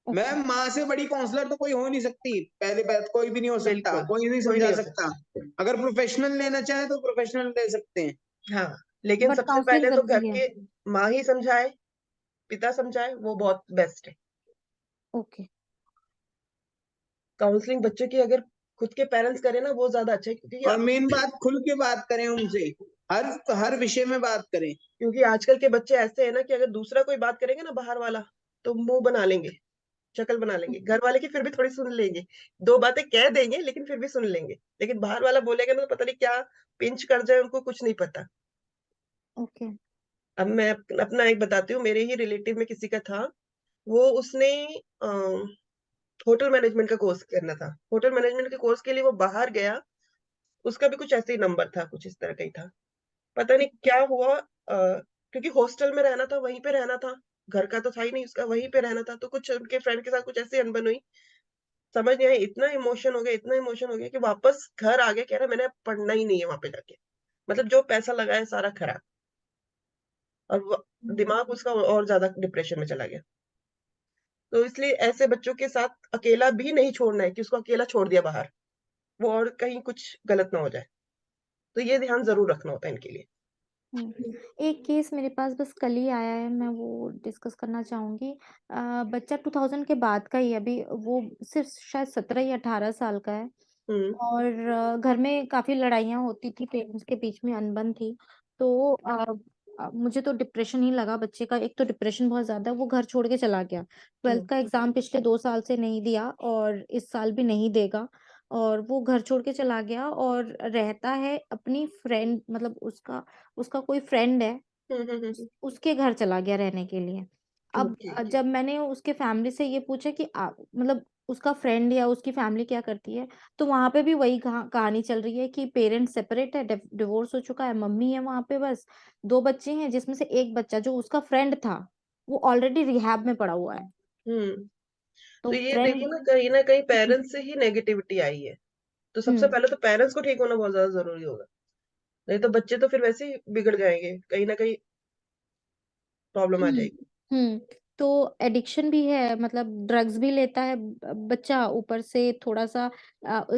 ओके। मैम माँ से बड़ी काउंसलर तो कोई हो नहीं सकती, पहले बात कोई भी नहीं हो सकता, बिल्कुल, कोई नहीं कोई समझा नहीं हो सकता। सकता। अगर प्रोफेशनल लेना चाहे तो प्रोफेशनल ले सकते हैं। हाँ, लेकिन बट सबसे काउंसलिंग पहले तो घर जरूरी है। के माँ ही समझाए, पिता समझाए, वो बहुत बेस्ट है। ओके। काउंसलिंग बच्चों की अगर खुद के पेरेंट्स करें ना, वो ज्यादा अच्छा है, और मेन बात खुल के बात करें उनसे, हर हर विषय में बात करें। क्योंकि आजकल के बच्चे ऐसे हैं ना कि अगर दूसरा कोई बात करेंगे ना बाहर वाला, तो मुंह बना लेंगे, शक्ल बना लेंगे। घर वाले की फिर भी थोड़ी सुन लेंगे, 2 बातें कह देंगे लेकिन फिर भी सुन लेंगे, लेकिन बाहर वाला बोलेगा ना तो पता नहीं क्या पिंच कर जाए, उनको कुछ नहीं पता। ओके। अब मैं अपना एक बताती हूँ, मेरे ही रिलेटिव में किसी का था, वो उसने होटल मैनेजमेंट का कोर्स करना था। होटल मैनेजमेंट के कोर्स के लिए वो बाहर गया, उसका भी कुछ ऐसे ही नंबर था, कुछ इस तरह का ही था। पता नहीं क्या हुआ, क्योंकि हॉस्टल में रहना था, वहीं पे रहना था, घर का तो था ही नहीं उसका, वहीं पे रहना था, तो कुछ उनके फ्रेंड के साथ कुछ ऐसी अनबन हुई, समझ नहीं आया, इतना इमोशन हो गया, इतना इमोशन हो गया कि वापस घर आ गया, कह रहा मैंने अब पढ़ना ही नहीं है वहां पे जाके। मतलब जो पैसा लगाया सारा खराब, और दिमाग उसका और ज्यादा डिप्रेशन में चला गया। तो इसलिए ऐसे बच्चों के साथ अकेला भी नहीं छोड़ना है कि उसको अकेला छोड़ दिया बाहर, वो और कहीं कुछ गलत ना हो जाए। तो ये ध्यान जरूर रखना होता है इनके लिए। एक केस मेरे पास बस कल ही आया है, मैं वो डिस्कस करना चाहूंगी। बच्चा 2000 के बाद का ही है, अभी वो सिर्फ शायद 17 या 18 साल का है। हम्म और घर में काफी लड़ाइयाँ होती थी, पेरेंट्स के बीच में अनबन थी। तो मुझे तो डिप्रेशन ही लगा बच्चे का। एक तो डिप्रेशन बहुत ज्यादा, वो घर छोड़ के चला गया। 12th का एग्जाम पिछले 2 साल से नहीं दिया और इस साल भी नहीं देगा। और वो घर छोड़ के चला गया और रहता है अपनी फ्रेंड, मतलब उसका उसका कोई फ्रेंड है, उसके घर चला गया रहने के लिए। अब ओके। जब मैंने उसके फैमिली से ये पूछा कि मतलब उसका फ्रेंड या उसकी फैमिली क्या करती है, तो वहां पे भी वही कहानी चल रही है कि पेरेंट्स सेपरेट है, डिवोर्स हो चुका है, मम्मी है वहां पे, बस 2 बच्चे हैं, जिसमें से एक बच्चा जो उसका फ्रेंड था वो ऑलरेडी रिहैब में पड़ा हुआ है। हम्म तो तो ये फ्रेंड। देखो ना कहीं पेरेंट्स से ही नेगेटिविटी आई है। तो सबसे हम्म पहले तो पेरेंट्स को ठीक होना बहुत ज्यादा जरूरी होगा, नहीं तो बच्चे तो फिर वैसे ही बिगड़ जाएंगे, कहीं ना कहीं प्रॉब्लम आ हम्म जाएगी। हम्म तो एडिक्शन भी है, मतलब ड्रग्स भी लेता है बच्चा, ऊपर से थोड़ा सा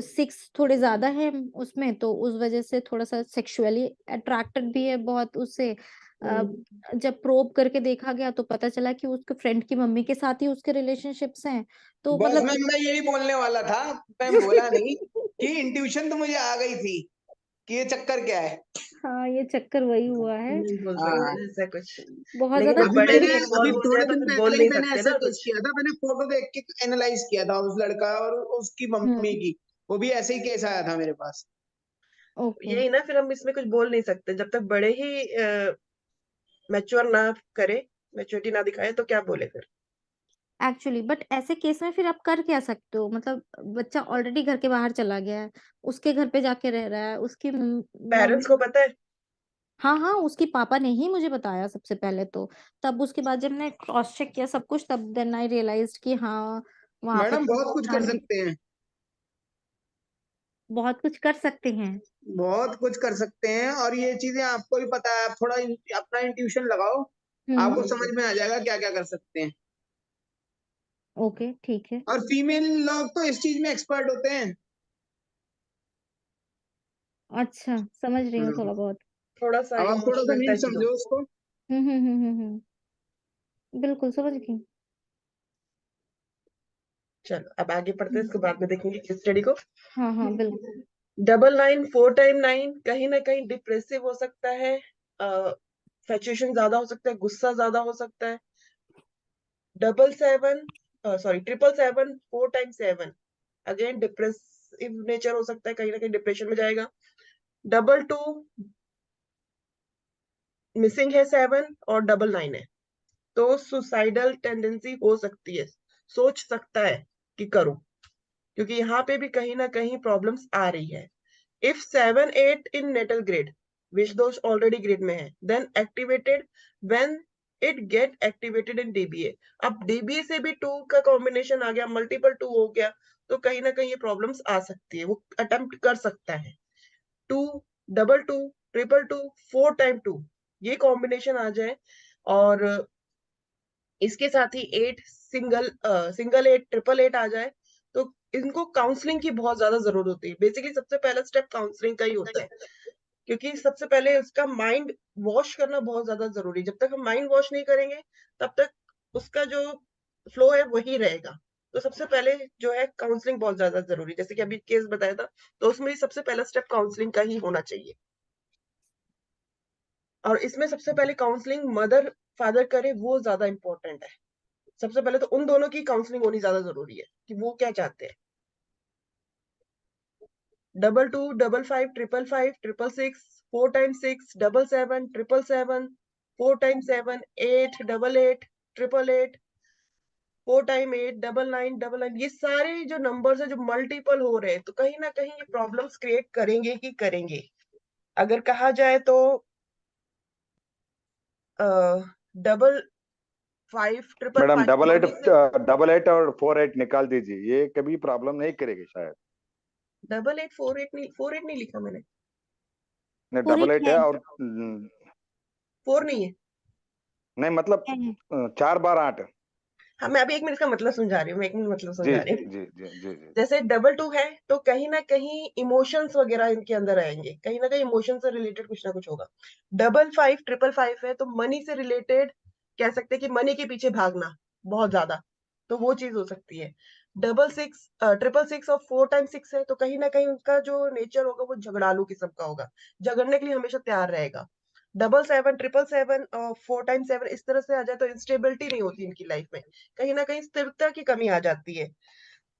6 थोड़े ज्यादा है उसमें, तो उस वजह से थोड़ा सा सेक्सुअली अट्रैक्टेड भी है बहुत उससे। हम्म जब प्रोब करके देखा गया तो पता चला कि उसके फ्रेंड की मम्मी के साथ ही उसके रिलेशनशिप्स हैं, तो बस मतलब मैं यही बोलने वाला था, मैं बोला नहीं कि इंट्यूशन तो मुझे आ गई थी कि ये चक्कर क्या है। हाँ, ये चक्कर वही हुआ है। नहीं बोल तो सकते ऐसा कुछ, बहुत लेकिन ज्यादा अब अभी बड़े मैंने भी अभी इन्वॉल्व हो जाए थोड़े तो दिन फिर पहले बोल ही नहीं मैंने सकते ऐसा ना केस कुछ। किया था, मैंने फोटो देख के एनालाइज किया था उस लड़का और उसकी मम्मी हम्म की, वो भी ऐसे ही केस आया था मेरे पास। ओके। यही ना, फिर हम इसमें कुछ बोल नहीं सकते जब तक बड़े ही मैच्योर ना करे, मैच्योरिटी ना दिखाए, तो क्या बोले फिर। एक्चुअली बट ऐसे केस में फिर आप कर क्या सकते हो, मतलब बच्चा ऑलरेडी घर के बाहर चला गया है, उसके घर पे जाके रह रहा है, उसकी पेरेंट्स मम्मी। को पता है। हाँ हाँ, उसकी पापा ने ही मुझे बताया सबसे पहले तो। तब उसके बाद जब मैंने क्रॉस चेक किया सब कुछ, तब देन आई रियलाइज्ड कि हाँ, वहां पे मैडम तो बहुत कुछ कर सकते हैं, बहुत कुछ कर सकते हैं। बहुत कुछ कर सकते हैं, और ये चीजें आपको भी पता है, आप थोड़ा अपना इंट्यूशन लगाओ, आपको समझ में आ जाएगा क्या क्या कर सकते हैं। ओके ठीक है। और फीमेल लोग तो इस चीज में एक्सपर्ट होते हैं। अच्छा, समझ रही हूँ हम्म, थोड़ा बहुत। थोड़ा सा अब आप थोड़ा सा इमोशनल हिंट टच दो। समझो उसको। बिल्कुल समझ गई। चलो अब आगे पढ़ते हैं, इसके बाद में देखेंगे केस स्टडी को। हाँ हाँ बिल्कुल। 999 4 टाइम 9 कहीं ना कहीं डिप्रेसिव हो सकता है, फ्रस्ट्रेशन ज्यादा हो सकता है, गुस्सा ज्यादा हो सकता है। 777 4 टाइम 7 अगेन डिप्रेसिव नेचर हो सकता है, कहीं ना कहीं डिप्रेशन में जाएगा। 22 मिसिंग है 7, और 99 है, तो सुसाइडल टेंडेंसी हो सकती है, सोच सकता है कि करूं, क्योंकि यहाँ पे भी कहीं ना कहीं प्रॉब्लम्स आ रही है। If 7 8 in natal grid, which दोष ऑलरेडी ग्रिड में है, then activated when it get activated in DBA. अब डीबीए से भी 2 का कॉम्बिनेशन आ गया, मल्टीपल 2 हो गया, तो कहीं ना कहीं ये प्रॉब्लम्स आ सकती है, वो अटेम्प्ट कर सकता है। 2 डबल 2 ट्रिपल 2 4 टाइम 2, ये कॉम्बिनेशन आ जाए, और इसके साथ ही 8 सिंगल 8 ट्रिपल 8 आ जाए, तो इनको काउंसलिंग की बहुत ज्यादा जरूरत होती है। बेसिकली सबसे पहला स्टेप काउंसलिंग का ही होता है, क्योंकि सबसे पहले उसका माइंड वॉश करना बहुत ज्यादा जरूरी है। जब तक हम माइंड वॉश नहीं करेंगे तब तक उसका जो फ्लो है वही रहेगा। तो सबसे पहले जो है काउंसलिंग बहुत ज्यादा जरूरी है, जैसे कि अभी केस बताया था, तो उसमें सबसे पहला स्टेप काउंसलिंग का ही होना चाहिए। और इसमें सबसे पहले काउंसलिंग मदर फादर करे, वो ज्यादा इंपॉर्टेंट है। सबसे पहले तो उन दोनों की काउंसलिंग होनी ज्यादा जरूरी है कि वो क्या चाहते हैं। 22 55 555 666 4 टाइम 6 7 7 7 4 टाइम 7 8 88 888 4 टाइम 8, 9999, ये सारे जो नंबर्स है जो मल्टीपल हो रहे हैं, तो कहीं ना कहीं ये प्रॉब्लम्स क्रिएट करेंगे ही करेंगे। अगर कहा जाए तो 5555 मैडम मनी से 88 और 48 निकाल दीजिए, ये कभी प्रॉब्लम नहीं करेगी शायद। 8848 नहीं, 48 नहीं लिखा मैंने, नहीं, पूरी 88 है है और 4 नहीं है। नहीं मतलब है 4 बार 8। हाँ, मैं अभी 1 मिनट इसका मतलब समझा रही हूँ, मैं 1 मिनट मतलब जी समझा रही हूँ। जी जी जी जी। जैसे 22 है तो कहीं ना कहीं इमोशंस वगैरह इनके अंदर आएंगे, कहीं ना कहीं इमोशन से रिलेटेड कुछ ना कुछ होगा। 5555 है तो मनी से रिलेटेड, कह सकते हैं कि मनी के पीछे भागना बहुत ज्यादा, तो वो चीज हो सकती है। 666 और 4 टाइम 6 है तो कहीं ना कहीं उनका जो नेचर होगा वो झगड़ालू किस्म का होगा, झगड़ने के लिए हमेशा तैयार रहेगा। 7777 और 4 टाइम 7 इस तरह से आ जाए तो इंस्टेबिलिटी नहीं होती इनकी लाइफ में, कहीं ना कहीं स्थिरता की कमी आ जाती है।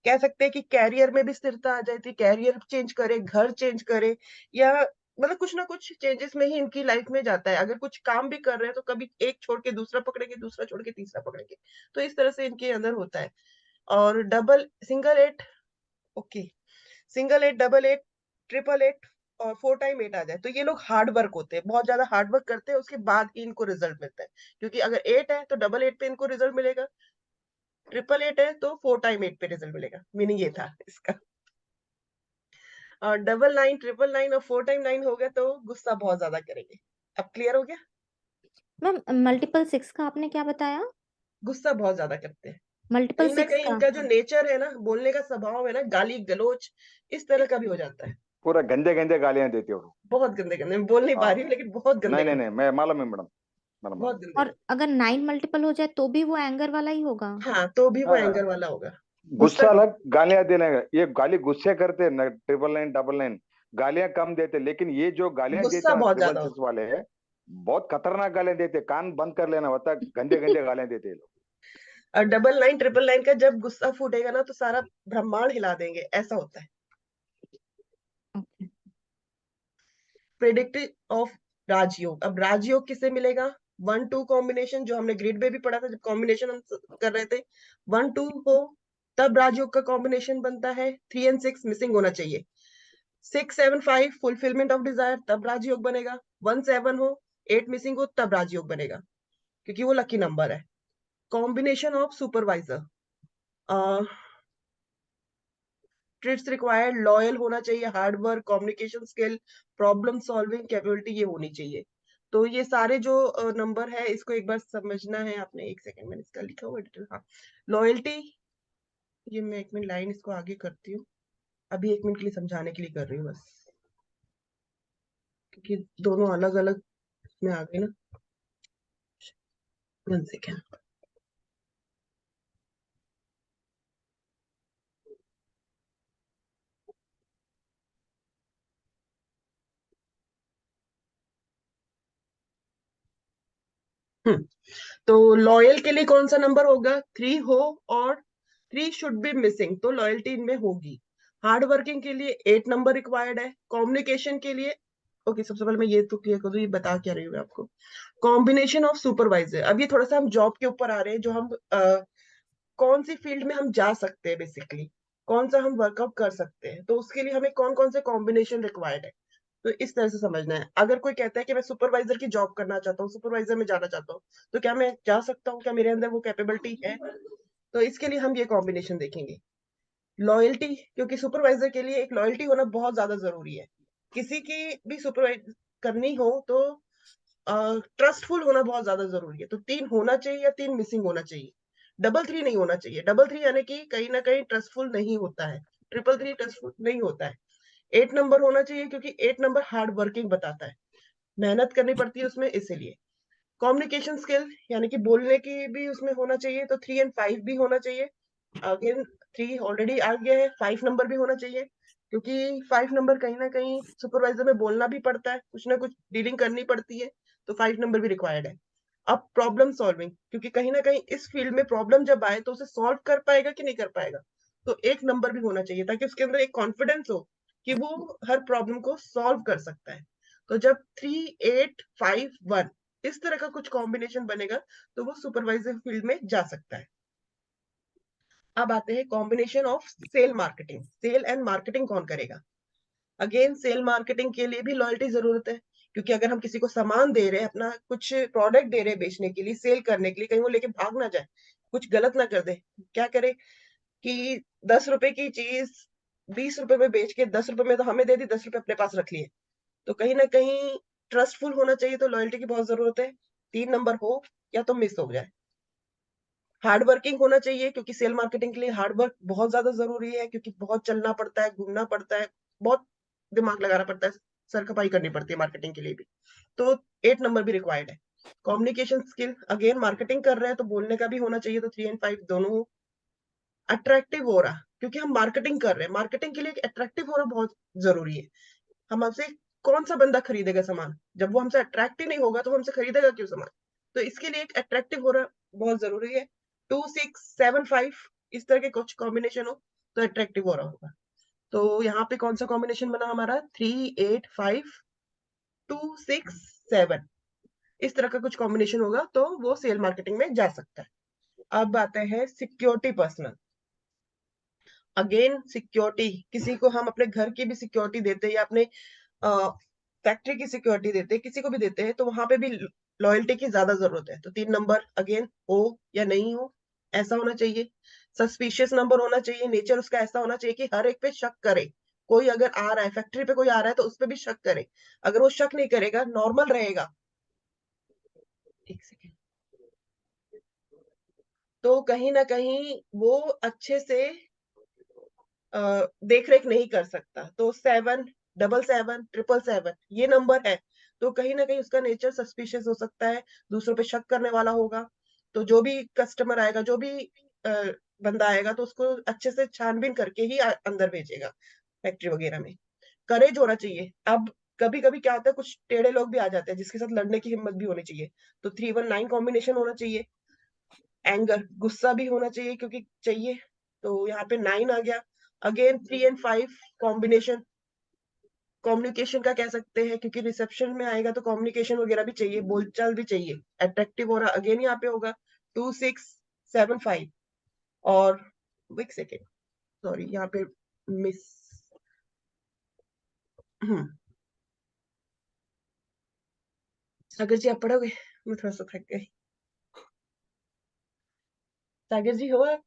कह सकते हैं कि कैरियर में भी स्थिरता आ जाती है, कैरियर चेंज करे, घर चेंज करे, या मतलब कुछ ना कुछ चेंजेस में ही इनकी लाइफ में जाता है। अगर कुछ काम भी कर रहे हैं तो कभी एक छोड़ के दूसरा पकड़ेंगे, दूसरा छोड़ के तीसरा पकड़ेंगे, तो इस तरह से इनके अंदर होता है। और double single 8, okay, single 8, double 8, triple 8 और 4 टाइम 8 आ जाए तो ये लोग हार्ड वर्क होते हैं, बहुत ज्यादा हार्ड वर्क करते हैं, उसके बाद ही इनको रिजल्ट मिलता है। क्योंकि अगर 8 है तो डबल 8 पे इनको रिजल्ट मिलेगा, ट्रिपल 8 है तो 4 टाइम 8 पे रिजल्ट मिलेगा, मीनिंग ये था इसका। और 99 999 और 4 टाइम 9 हो गया तो गुस्सा बहुत ज्यादा करेंगे। अब क्लियर हो गया? मैम। मल्टीपल 6 का आपने क्या बताया? गुस्सा बहुत ज्यादा करते हैं, मल्टीपल कहीं ना 6 कहीं का इनका जो नेचर है ना, बोलने का स्वभाव है ना, गाली गलोच इस तरह का भी हो जाता है। पूरा गंदे गंदे गालियां देते हो। बहुत गंदे गंदे, मैं बोल नहीं पा हाँ, रही हूँ लेकिन बहुत गंदे नहीं नहीं गंदे, नहीं, मैं मालूम है मैडम, मैडम बहुत मालूम। गंदे और गंदे। अगर 9 मल्टीपल हो जाए तो भी वो एंगर वाला ही होगा? हाँ, तो भी वो हाँ, एंगर वाला होगा, गुस्सा। गुस्सा अलग, गालियां देने का, ये गाली गुस्से करते हैं ना, 999 99 गालियां कम देते, लेकिन ये जो गालियां देते गुस्सा हैं ना बहुत ज्यादा 666 होगा। वाले हैं, बहुत खतरनाक गालियां देते, कान बंद कर लेना होता, गंदे गंदे गालियां देते हैं लोग। और 99 999 का जब गुस्सा फूटेगा ना तो सारा ब्रह्मांड हिला देंगे, ऐसा होता है। ओके। प्रेडिक्टिव ऑफ राजयोग, अब राजयोग किससे मिलेगा? 1 2 कॉम्बिनेशन, जो हमने ग्रिड में भी पढ़ा था जब कॉम्बिनेशन हम कर रहे थे, 1 2 हो तब राजयोग का कॉम्बिनेशन बनता है। 3 एंड 6 मिसिंग होना चाहिए। 6 7 5 फुलफिलमेंट ऑफ डिजायर, तब राजयोग बनेगा। 1 7 हो, 8 मिसिंग हो, तब राजयोग बनेगा, क्योंकि वो लकी नंबर है। Combination of supervisor, ट्रिट्स required, loyal होना चाहिए, hard work, communication skill, problem solving capability, ये होनी चाहिए। तो ये सारे जो नंबर है इसको एक बार समझना है आपने। एक सेकंड, मैंने इसका लिखा हुआ डिटेल, हाँ, लॉयल्टी, ये मैं 1 मिनट लाइन इसको आगे करती हूँ, अभी 1 मिनट के लिए समझाने के लिए कर रही हूँ बस, क्योंकि दोनों अलग अलग में आ गए ना। 1 सेकंड। तो लॉयल के लिए कौन सा नंबर होगा? 3 हो और 3 शुड बी मिसिंग, तो लॉयल्टी इनमें होगी। हार्ड वर्किंग के लिए 8 नंबर रिक्वायर्ड है। कम्युनिकेशन के लिए, ओके, सबसे पहले मैं ये तो क्लियर कर दूं, ये बता क्या रही हूँ मैं आपको। कॉम्बिनेशन ऑफ सुपरवाइजर, अब ये थोड़ा सा हम जॉब के ऊपर आ रहे हैं, जो हम कौन सी फील्ड में हम जा सकते हैं, बेसिकली कौन सा हम वर्कआउट कर सकते हैं, तो उसके लिए हमें कौन कौन से कॉम्बिनेशन रिक्वायर्ड है, तो इस तरह से समझना है। अगर कोई कहता है कि मैं सुपरवाइजर की जॉब करना चाहता हूँ, सुपरवाइजर में जाना चाहता हूँ, तो क्या मैं जा सकता हूँ? क्या मेरे अंदर वो कैपेबिलिटी है? तो इसके लिए हम ये कॉम्बिनेशन देखेंगे। लॉयल्टी, क्योंकि सुपरवाइजर के लिए एक लॉयल्टी होना बहुत ज्यादा जरूरी है। किसी की भी सुपरवाइज करनी हो तो ट्रस्टफुल होना बहुत ज्यादा जरूरी है। तो 3 होना चाहिए या 3 मिसिंग होना चाहिए। 3 नहीं होना चाहिए। 3 यानी कि कहीं ना कहीं ट्रस्टफुल नहीं होता है, 3 ट्रस्टफुल नहीं होता है। 8 नंबर होना चाहिए, क्योंकि 8 नंबर हार्ड वर्किंग बताता है, मेहनत करनी पड़ती है उसमें, इसीलिए। कम्युनिकेशन स्किल यानी कि बोलने की भी उसमें होना चाहिए, तो 3 एंड 5 भी होना चाहिए। अगेन 3 ऑलरेडी आ गया है, 5 नंबर भी होना चाहिए, क्योंकि 5 नंबर कहीं ना कहीं सुपरवाइजर में बोलना भी पड़ता है, कुछ ना कुछ डीलिंग करनी पड़ती है, तो 5 नंबर भी रिक्वायर्ड है। अब प्रॉब्लम सॉल्विंग, क्योंकि कहीं ना कहीं इस फील्ड में प्रॉब्लम जब आए तो उसे सॉल्व कर पाएगा कि नहीं कर पाएगा, तो 1 नंबर भी होना चाहिए, ताकि उसके अंदर एक कॉन्फिडेंस हो कि वो हर प्रॉब्लम को सॉल्व कर सकता है। तो जब 3 8 5 1 इस तरह का कुछ कॉम्बिनेशन बनेगा तो वो सुपरवाइजर फील्ड में जा सकता है। अब आते हैं combination of sale marketing. Sale and marketing कौन करेगा? अगेन सेल मार्केटिंग के लिए भी लॉयल्टी जरूरत है, क्योंकि अगर हम किसी को सामान दे रहे हैं, अपना कुछ प्रोडक्ट दे रहे हैं बेचने के लिए, सेल करने के लिए, कहीं वो लेके भाग ना जाए, कुछ गलत ना कर दे। क्या करे कि 10 रुपए की चीज 20 रुपए में बेच के 10 रुपए में तो हमें दे दी, 10 रुपए अपने पास रख लिए। तो कहीं ना कहीं ट्रस्टफुल होना चाहिए, तो लॉयल्टी की बहुत जरूरत है। 3 नंबर हो या तो मिस हो जाए। हार्ड वर्किंग होना चाहिए, क्योंकि सेल मार्केटिंग के लिए हार्ड वर्क बहुत ज्यादा जरूरी है, क्योंकि बहुत चलना पड़ता है, घूमना पड़ता है, बहुत दिमाग लगाना पड़ता है, सर खपाई करनी पड़ती है मार्केटिंग के लिए भी। तो 8 नंबर भी रिक्वायर्ड है। कम्युनिकेशन स्किल, अगेन मार्केटिंग कर रहे हैं तो बोलने का भी होना चाहिए, तो 3 एंड 5 दोनों हो। अट्रैक्टिव हो रहा, क्योंकि हम मार्केटिंग कर रहे हैं, मार्केटिंग के लिए अट्रैक्टिव होना बहुत जरूरी है। हम हमसे कौन सा बंदा खरीदेगा सामान? जब वो हमसे अट्रैक्ट ही नहीं होगा तो वो हमसे खरीदेगा क्यों सामान? तो इसके लिए एक अट्रैक्टिव हो रहा बहुत जरूरी है। 2 6 7 5 इस तरह के कुछ कॉम्बिनेशन हो तो अट्रैक्टिव हो रहा होगा। तो यहाँ पे कौन सा कॉम्बिनेशन बना हमारा? 3 8 5 2 6 7, इस तरह का कुछ कॉम्बिनेशन होगा तो वो सेल मार्केटिंग में जा सकता है। अब आते हैं सिक्योरिटी पर्सनल। अगेन सिक्योरिटी, किसी को हम अपने घर की भी सिक्योरिटी देते हैं या अपने फैक्ट्री की सिक्योरिटी देते हैं, किसी को भी देते हैं, तो वहां पे भी लॉयल्टी की ज्यादा जरूरत है। तो 3 नंबर अगेन हो या नहीं हो, ऐसा होना चाहिए। सस्पिशियस नंबर होना चाहिए, नेचर उसका ऐसा होना चाहिए कि हर एक पे शक करे। कोई अगर आ रहा है, फैक्ट्री पे कोई आ रहा है तो उस पर भी शक करे। अगर वो शक नहीं करेगा, नॉर्मल रहेगा, एक सेकेंड, तो कहीं ना कहीं वो अच्छे से देख रेख नहीं कर सकता। तो 7 7 7 7 7 ये नंबर है, तो कहीं ना कहीं उसका नेचर सस्पिशियस हो सकता है, दूसरों पे शक करने वाला होगा। तो जो भी कस्टमर आएगा, जो भी बंदा आएगा, तो उसको अच्छे से छानबीन करके ही अंदर भेजेगा फैक्ट्री वगैरह में। करेज होना चाहिए। अब कभी कभी क्या होता है, कुछ टेढ़े लोग भी आ जाते हैं जिसके साथ लड़ने की हिम्मत भी होनी चाहिए। तो 3 1 9 कॉम्बिनेशन होना चाहिए। एंगर, गुस्सा भी होना चाहिए, क्योंकि चाहिए, तो यहाँ पे 9 आ गया। अगेन 3 एंड 5 कॉम्बिनेशन, कम्युनिकेशन का कह सकते हैं, क्योंकि रिसेप्शन में आएगा तो कम्युनिकेशन वगैरह भी चाहिए, बोलचाल भी चाहिए, अट्रैक्टिव हो रहा अगेन यहाँ पे होगा। 2 6 7 5 और एक सेकेंड, सॉरी यहाँ पे मिस, सागर जी आप पढ़ोगे? मैं थोड़ा सा थक गई। सागर जी हो आप?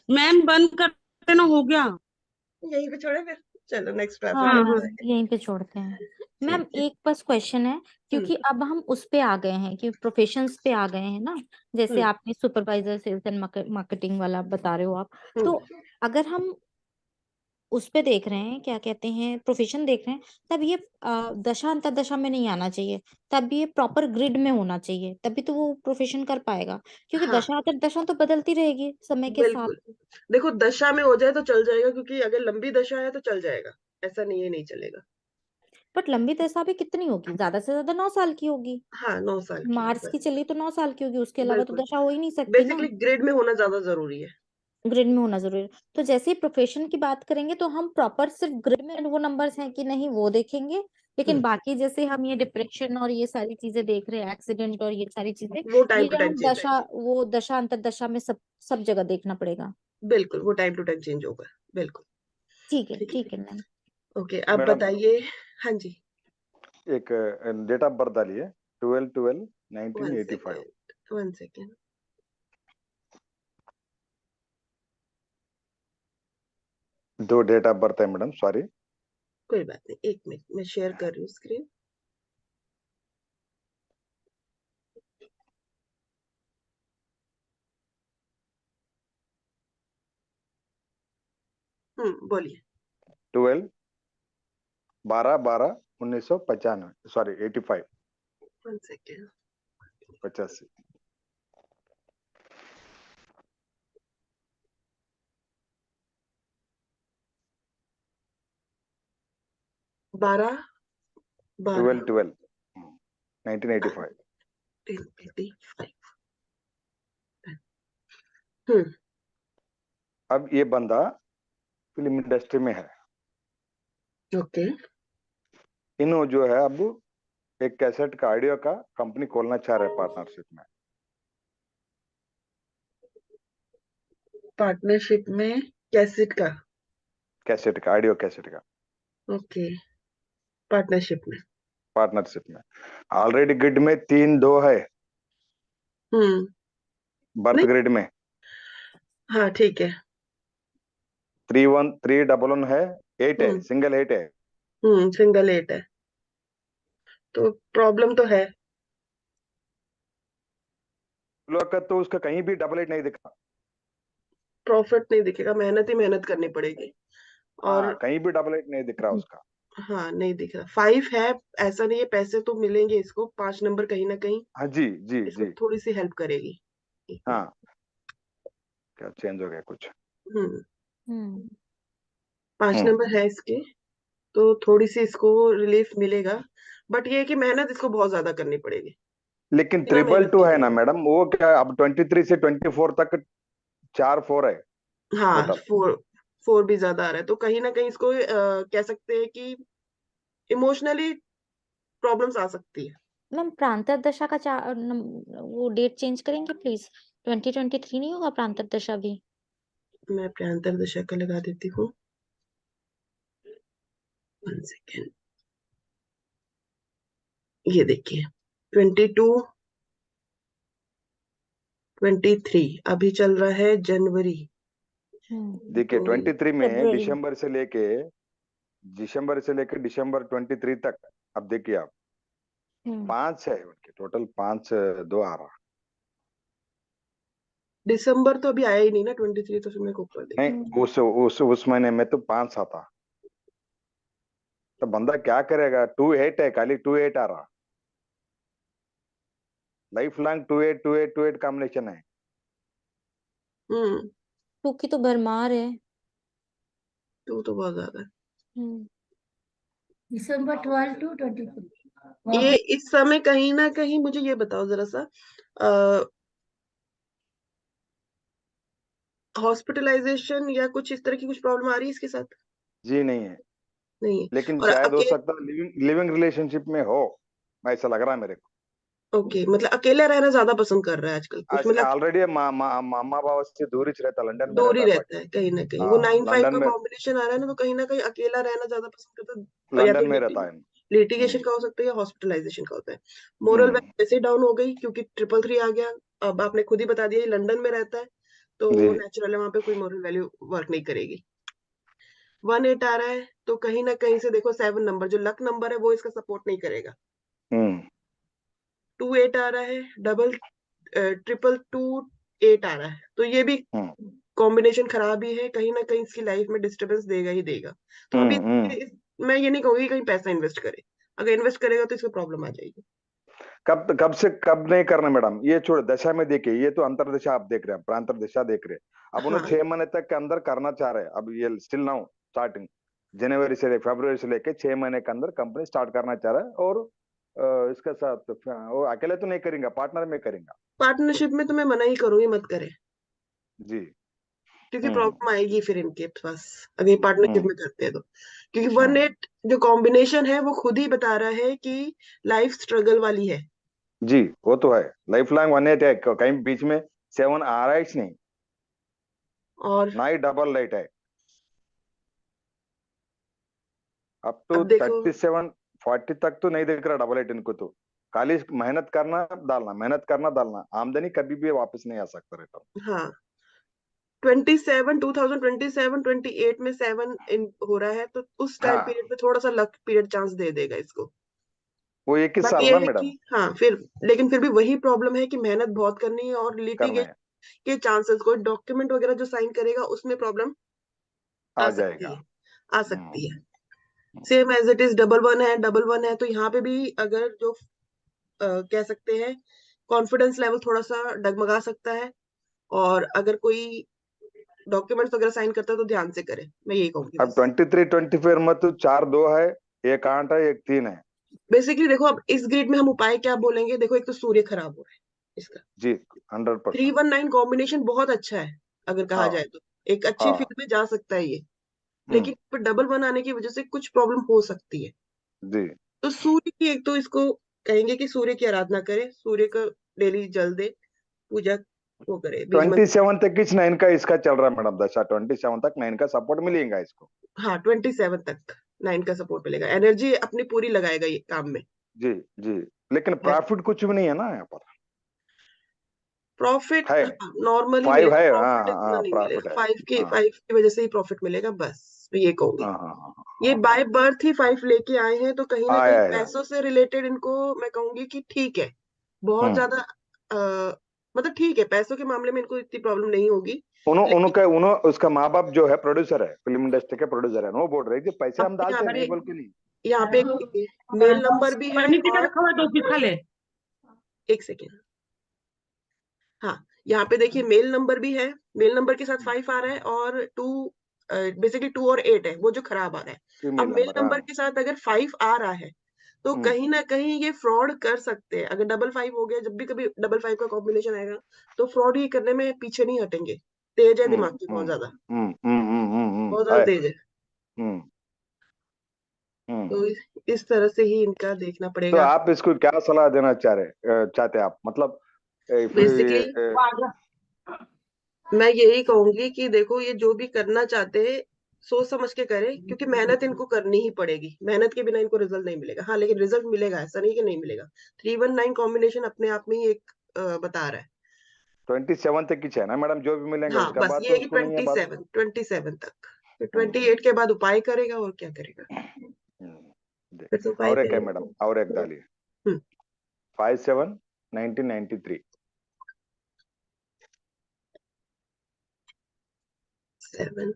मैम बंद करते ना, हो गया। यहीं पे छोड़े फिर, चलो नेक्स्ट क्लास में हाँ करते हाँ हैं। यहीं पे छोड़ते हैं। मैम ठीक है। एक बस क्वेश्चन है, क्योंकि अब हम उस पे आ गए हैं कि प्रोफेशंस पे आ गए हैं ना, जैसे आपने सुपरवाइजर सेल्स एंड मार्केटिंग वाला बता रहे हो आप, तो अगर हम उस पे देख रहे हैं, क्या कहते हैं, प्रोफेशन देख रहे हैं, तब ये दशा अंतरदशा में नहीं आना चाहिए, तब ये प्रॉपर ग्रिड में होना चाहिए, तभी तो वो प्रोफेशन कर पाएगा, क्योंकि हाँ दशा अंतरदशा तो बदलती रहेगी समय के साथ। बिल्कुल, देखो दशा में हो जाए तो चल जाएगा, क्योंकि अगर लंबी दशा है तो चल जाएगा, ऐसा नहीं है नहीं चलेगा। बट लंबी दशा भी कितनी होगी? ज्यादा से ज्यादा 9 साल की होगी। हाँ 9 साल की है मार्स की बस। चली तो 9 साल की होगी, उसके अलावा तो बिल्कुल, दशा हो ही नहीं सकती ना। बेसिकली ग्रिड में होना ज्यादा जरूरी है। ग्रिड में होना जरूरी है। तो जैसे ही प्रोफेशन की बात करेंगे तो हम प्रॉपर सिर्फ ग्रिड में वो नंबर्स हैं कि नहीं वो देखेंगे, लेकिन बाकी जैसे हम ये डिप्रेशन और ये सारी चीजें देख रहे हैं, एक्सीडेंट और ये सारी चीजें, वो टाइम टू ये टाइम हम चेंज, दशा, वो दशा अंतरदशा में सब जगह देखना पड़ेगा। बिल्कुल वो टाइम टू टाइम चेंज होगा, बिल्कुल। ठीक ठीक है, है मैम। ओके अब मैडम बताइए। हाँ जी, एक डेट ऑफ बर्थ डालिए, 12 12 1 1985। सेकेंड 1 सेकेंड, दो डेट ऑफ बर्थ है मैडम, सॉरी। कोई बात नहीं, 1 मिनट मैं शेयर कर रही हूँ स्क्रीन। बोलिए। 12 12 12 1995, सॉरी 85, 1 सेकेंड, 85। 12 12 12 12 1985। 85। अब ये बंदा फिल्म इंडस्ट्री में है। ओके, इन्हों जो है अब एक कैसेट का ऑडियो का कंपनी खोलना चाह रहे पार्टनरशिप में। पार्टनरशिप में कैसेट का, कैसेट का, ऑडियो कैसेट का, ओके, पार्टनरशिप में। पार्टनरशिप में। ऑलरेडी ग्रिड में 3-2 है, बर्थ नहीं, ग्रिड में हाँ ठीक है। 3-1-3-1-1 है, 8 है, हम्म सिंगल 8 है। सिंगल 8 है, तो प्रॉब्लम तो है। लोग का तो उसका कहीं भी डबल 8 नहीं दिखा। प्रॉफिट नहीं दिखेगा, मेहनत ही मेहनत करनी पड़ेगी। और हाँ, कहीं भी डबल 8 नहीं दिख रहा उसका। हाँ, नहीं दिख रहा। 5 है, ऐसा नहीं है, पैसे तो मिलेंगे इसको, 5 नंबर कहीं ना कहीं हाँ जी जी इसको जी। थोड़ी सी हेल्प करेगी। हाँ, क्या चेंज हो गया कुछ। हम्म हम्म 5 हम्म नंबर है इसके, तो थोड़ी सी इसको रिलीफ मिलेगा। बट ये है कि मेहनत इसको बहुत ज्यादा करनी पड़ेगी, लेकिन बिना मेहनत 222 के है नहीं ना होगा। मैडम, वो क्या अब 23 से 24 तक 4-4 है हाँ, टोटल। 4 भी ज्यादा आ रहा है, तो कहीं ना कहीं इसको कह सकते हैं कि इमोशनली प्रॉब्लम्स आ सकती है। मैम प्रांतर दशा का वो डेट चेंज करेंगे प्लीज। 2023 नहीं होगा प्रांतर दशा भी? मैं प्रांतर दशा का लगा देती हूँ, 1 सेकेंड। ये देखिए, 22, 23 अभी चल रहा है जनवरी। देखिए तो 23 में फरवरी। दिसंबर से लेके दिसंबर 23 तक, अब देखिए आप 5 है उनके टोटल, 5-2 आ रहा। दिसंबर तो अभी आया ही नहीं ना, 23 तो फिर मेरे को ऊपर देखिए। नहीं, उस महीने में तो 5 आता, तो बंदा क्या करेगा। 2-8 है, खाली 2-8 आ रहा। लाइफ लॉन्ग 2-8-2-8-2-8 कॉम्बिनेशन है। हम्म टू की तो भरमार है। 2 तो बहुत ज्यादा है। दिसंबर 12 to 23 ये इस समय कहीं ना कहीं, मुझे ये बताओ जरा सा, हॉस्पिटलाइजेशन या कुछ इस तरह की कुछ प्रॉब्लम आ रही है इसके साथ? जी नहीं है, नहीं है। लेकिन और शायद हो सकता है लिविंग रिलेशनशिप में हो, ऐसा लग रहा है मेरे को। ओके, मतलब अकेला रहना ज्यादा पसंद कर रहा है आजकल, कुछ मतलब ऑलरेडी मामा बाबा से दूर ही रहता, लंदन में दूर ही रहता है रहता है कहीं ना कहीं। वो हाँ 9-5 लंदन का में, कॉम्बिनेशन आ रहा है ना, तो कहीं ना कहीं अकेला रहना ज्यादा पसंद करता है। या लंदन तो में रहता है। लिटिगेशन का हो सकता है या हॉस्पिटलाइजेशन का होता है। मोरल हम्म, वैल्यू ऐसे डाउन हो गई क्योंकि 333 आ गया। अब आपने खुद ही बता दिया ये लंदन में रहता है, तो जी। नेचुरल है, वहां पे कोई मोरल वैल्यू वर्क नहीं करेगी। 1-8 आ रहा है, तो कहीं ना कहीं से देखो 7 नंबर जो लक नंबर है वो इसका सपोर्ट नहीं करेगा। हम्म 2-8 आ रहा है, 2-2-2-8 आ रहा है, तो ये भी हम्म कॉम्बिनेशन खराब ही है, कहीं ना कहीं इसकी लाइफ में डिस्टरबेंस देगा ही देगा। तो अभी हम्म। मैं ये नहीं कहूंगी कहीं पैसा इन्वेस्ट करे, अगर इन्वेस्ट करेगा तो इसको प्रॉब्लम आ जाएगी। कब नहीं करना मैडम, ये छोड़ दशा में देखिए, ये तो अंतरदशा आप देख रहे हैं, प्रांतर दशा देख रहे हैं। अब उन्हें हाँ 6 महीने तक के अंदर करना चाह रहे हैं। अब ये स्टिल नाउ स्टार्टिंग जनवरी से फरवरी से लेके 6 महीने के अंदर कंपनी स्टार्ट करना चाह रहा है। और इसके साथ वो अकेले तो नहीं करेंगे, पार्टनर में करेंगे। पार्टनरशिप में तो मैं मना ही करूंगी, मत करे, जी। क्योंकि हम्म प्रॉब्लम आएगी फिर इनके पास अगर ये पार्टनरशिप हम्म में करते हैं तो। क्योंकि 1-8 हम्म। जो कॉम्बिनेशन है वो खुद ही बता रहा है कि लाइफ स्ट्रगल वाली है। जी, वो तो है, लाइफ लॉन्ग 1-8 है, कहीं बीच में 7 आ रहा है ही नहीं, और ना ही डबल लाइट है। अप टू अब देखो, 37-40 तक तो नहीं दिख रहा डबल 8 इनको तो। खाली मेहनत करना डालना, मेहनत करना डालना, आमदनी कभी भी वापस नहीं आ सकता रिटर्न। हाँ, 2027 में 7 हो रहा है, तो उस टाइम हाँ, पीरियड पे थोड़ा सा लक पीरियड चांस दे देगा इसको। वो 21 बट साल ये ना है कि मैडम, हाँ फिर, लेकिन फिर भी वही प्रॉब्लम है कि मेहनत बहुत करनी है, और करना लिटिगेशन है, के चांसेस, कोई डॉक्यूमेंट वगैरह जो साइन करेगा उसमें प्रॉब्लम आ आ सकती जाएगा। है, आ हम्म सकती है। Same as it is, double one है, तो यहाँ पे भी अगर जो कह सकते हैं कॉन्फिडेंस लेवल थोड़ा सा डगमगा सकता है। और अगर कोई डॉक्यूमेंट्स वगैरह साइन करता है तो ध्यान से करे, मैं यही कहूंगी अब बस। 23-24 में तो 4-2 है, एक 8 है, एक 3 है। बेसिकली देखो, अब इस ग्रिड में हम उपाय क्या बोलेंगे, देखो एक तो सूर्य खराब हो रहा है इसका। जी 100%। 319 कॉम्बिनेशन बहुत अच्छा है अगर कहा हाँ जाए तो, एक अच्छी हाँ। फील्ड में जा सकता है ये। हम्म। लेकिन पर डबल वन आने की वजह से कुछ प्रॉब्लम हो सकती है। जी। तो सूर्य की एक तो इसको कहेंगे कि सूर्य की आराधना करे, सूर्य को डेली जल दे, पूजा वो करे, बीच में। 27 तक किस 9 का इसका चल रहा है मैडम दशा, 27 तक 9 का सपोर्ट मिलेगा इसको। हाँ 27 तक 9 का सपोर्ट मिलेगा, एनर्जी अपनी पूरी लगाएगा ये काम में। जी जी, लेकिन प्रॉफिट कुछ भी नहीं है ना यहाँ पर। प्रॉफिट है नॉर्मली 5 मिलेगा, है, प्रॉफिट इतना हाँ नहीं प्रॉफिट मिलेगा, है। 5 की वजह से ही प्रॉफिट मिलेगा, बस मैं ये कहूंगी। हाँ ये बाय बर्थ ही 5 लेके आए हैं, तो कहीं ना कहीं आया पैसों से रिलेटेड इनको मैं कहूंगी कि ठीक है, बहुत हम्म। ज्यादा मतलब ठीक है, पैसों के मामले में इनको इतनी प्रॉब्लम नहीं होगी। उन्होंने उसका माँ बाप जो है प्रोड्यूसर है, फिल्म इंडस्ट्री के प्रोड्यूसर है, वो बोल रहे हैं कि पैसे हम अब डालते यहाँ हैं, पर नहीं बोल के नहीं। यहाँ पे मेल नंबर भी है, फर्नीचर और रखा हुआ 2 पीस खा ले। एक सेकेंड, हाँ यहाँ पे देखिए मेल नंबर भी है, मेल नंबर के साथ 5 आ रहा है, और 2 बेसिकली 2 और 8 है वो जो खराब आ रहा है। अब फीमेल मेल नंबर, नंबर हाँ। के साथ अगर 5 आ रहा है, तो कहीं ना कहीं ये फ्रॉड कर सकते हैं। अगर 5 हो गया, जब भी कभी 5 का कॉम्बिनेशन आएगा, तो फ्रॉड ही करने में पीछे नहीं हटेंगे। तेज है दिमाग की बहुत ज्यादा, बहुत ज्यादा है। तेज है। हम्म तो इस तरह से ही इनका देखना तो पड़ेगा। आप इसको क्या सलाह देना चाहते हैं आप, मतलब बेसिकली मैं यही कहूंगी कि देखो, ये जो भी करना चाहते हैं सोच समझ के करें, क्योंकि मेहनत इनको करनी ही पड़ेगी, मेहनत के बिना इनको रिजल्ट नहीं मिलेगा। हाँ लेकिन रिजल्ट मिलेगा, ऐसा नहीं कि नहीं मिलेगा। 319 कॉम्बिनेशन अपने आप में ही एक बता रहा है। 27 तक की है ना मैडम, जो भी मिलेंगे हाँ उसका बस बाद ये तो है कि उसको नहीं है बात। 27 तक, फिर 28 के बाद उपाय करेगा, और क्या करेगा, जी। फिर तो उपाय और एक है करेगा। मैडम, और एक डालिए, हम्म 57 1993। 7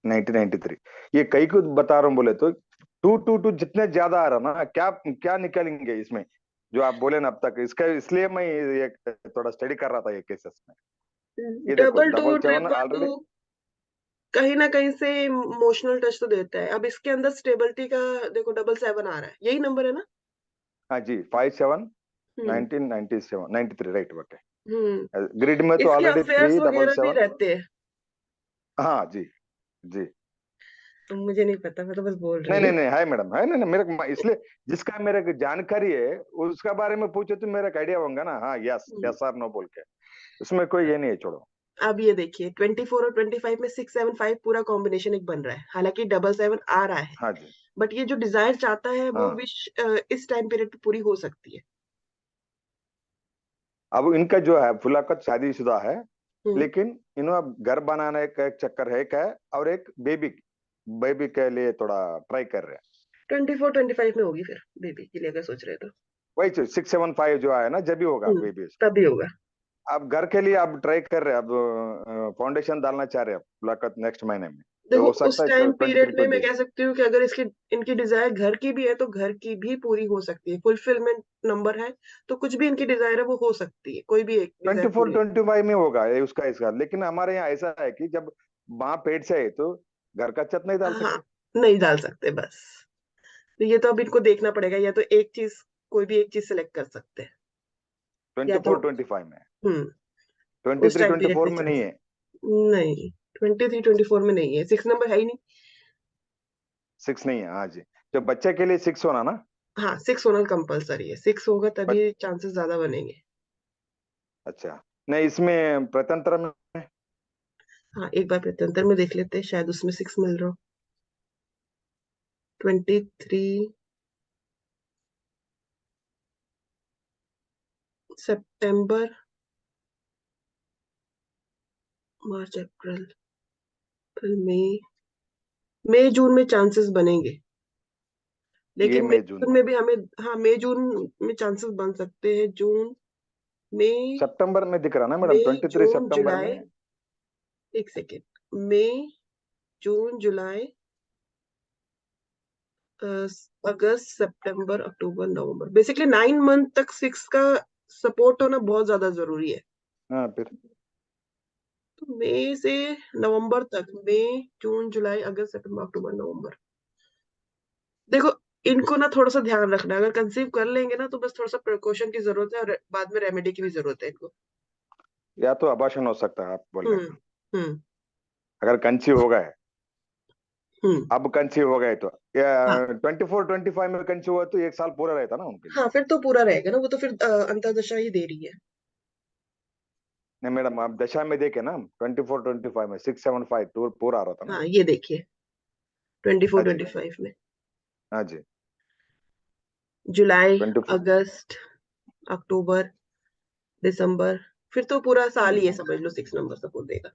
1993 ये कई को बता रहा हूँ, बोले तो 222 जितने ज्यादा आ रहा ना, क्या क्या निकलेंगे इसमें, जो आप बोले ना अब तक, इसका इसलिए मैं ये थोड़ा स्टडी कर रहा था ये केसेस में। ये देखो 222 777 222 ऑलरेडी। कहीं ना कहीं से इमोशनल टच तो देता है। अब इसके अंदर स्टेबिलिटी का देखो, 777 आ रहा है, यही नंबर है ना। हाँ जी, 57 हम्म 1997 93 राइट, ओके। हम्म ग्रिड में तो इसके ऑलरेडी अफेयर्स वगैरह भी 377। रहते हैं, हाँ जी जी। तो मुझे नहीं पता, मैं तो बस बोल रही नहीं हूँ। नहीं नहीं है मैडम, है नहीं मेरे, इसलिए जिसका मेरे को जानकारी है उसका बारे में पूछे तो मेरा आइडिया होगा ना, हाँ यस हम्म, यस और नो बोल के, उसमें कोई ये नहीं है, छोड़ो। अब ये देखिए 24 और 25 में 675 पूरा कॉम्बिनेशन एक बन रहा है, हालांकि 777 आ रहा है, हाँ जी। बट ये जो डिजायर चाहता है वो हाँ, विश इस टाइम पीरियड पे पूरी हो सकती है। अब इनका जो है फुलाकत शादीशुदा है, हम्म लेकिन इन्हों अब घर बनाने का एक चक्कर है क्या है, और एक बेबी बेबी के लिए थोड़ा ट्राई कर रहे हैं। 24 25 में होगी फिर बेबी के लिए अगर सोच रहे तो। वही 675 जो आया ना, जब भी होगा बेबी इसका। तभी होगा। अब घर के लिए अब ट्राई कर रहे हैं, अब फाउंडेशन डालना चाह रहे हैं मुलाकात नेक्स्ट महीने में, तो देखो हो उस सकता है टाइम पीरियड 23 में मैं 20। कह सकती हूँ कि अगर इसकी इनकी डिजायर घर की भी है, तो घर की भी पूरी हो सकती है, फुलफिलमेंट नंबर है, तो कुछ भी इनकी डिजायर है वो हो सकती है, कोई भी एक डिजायर 24 पूरी। 25 में होगा ये उसका इसका, लेकिन हमारे यहाँ ऐसा है कि जब माँ पेट से है तो घर का छत नहीं डाल हाँ सकते। नहीं डाल सकते बस। तो ये तो अब इनको देखना पड़ेगा, या तो एक चीज, कोई भी एक चीज सेलेक्ट कर सकते हैं, या तो 24 25 में, उस 23 टाइम पीरियड 24 पे में चल नहीं है। सकते। नहीं 23 24 में नहीं है, 6 नंबर है ही नहीं। 6 नहीं है, हाँ जी। जो बच्चे के लिए 6 होना ना। हाँ 6 होना कंपलसरी है, 6 होगा बच, तभी चांसेस ज्यादा बनेंगे। अच्छा, नहीं इसमें प्रतंत्र में। हाँ एक बार प्रत्यंतर में देख लेते हैं, शायद उसमें 6 मिल रहा हो। 23 सितंबर, मार्च अप्रैल, फिर मई जून में चांसेस बनेंगे, ये लेकिन मई मई जून जून में, में भी हमें, हाँ मई जून में चांसेस बन सकते हैं। जून, मई, सितंबर में दिख रहा ना मैडम, मई 23 जून सितंबर में। जुलाई, एक सेकेंड, मई जून जुलाई अगस्त सितंबर अक्टूबर नवंबर, बेसिकली 9 मंथ तक 6 का सपोर्ट होना बहुत ज्यादा जरूरी है। हाँ फिर तो मई से नवंबर तक, मई जून जुलाई अगस्त सितंबर अक्टूबर नवंबर, देखो इनको ना थोड़ा सा ध्यान रखना है, अगर कंसीव कर लेंगे ना तो बस थोड़ा सा प्रिकॉशन की जरूरत है, और बाद में रेमेडी की भी जरूरत है इनको। या तो अबॉर्शन हो सकता है, आप बोल रहे हैं हम्म ना, हम्म अगर कंसीव हो गए, हम्म अब कंसीव हो गए तो, या हाँ 24 25 में कंसीव हुआ तो 1 साल पूरा रहता ना उनके लिए। हाँ फिर तो पूरा रहेगा ना, वो तो फिर अंतर्दशा ही दे रही है। नहीं मैडम, आप दशा में देखे ना 24-25 में 6-7-5 टूर पूरा आ रहा था ना। हाँ ये देखिए 24 हाँ जी 25 में हाँ जी जुलाई 24। अगस्त अक्टूबर दिसंबर, फिर तो पूरा साल ही है समझ लो 6 नंबर सपोर्ट देगा।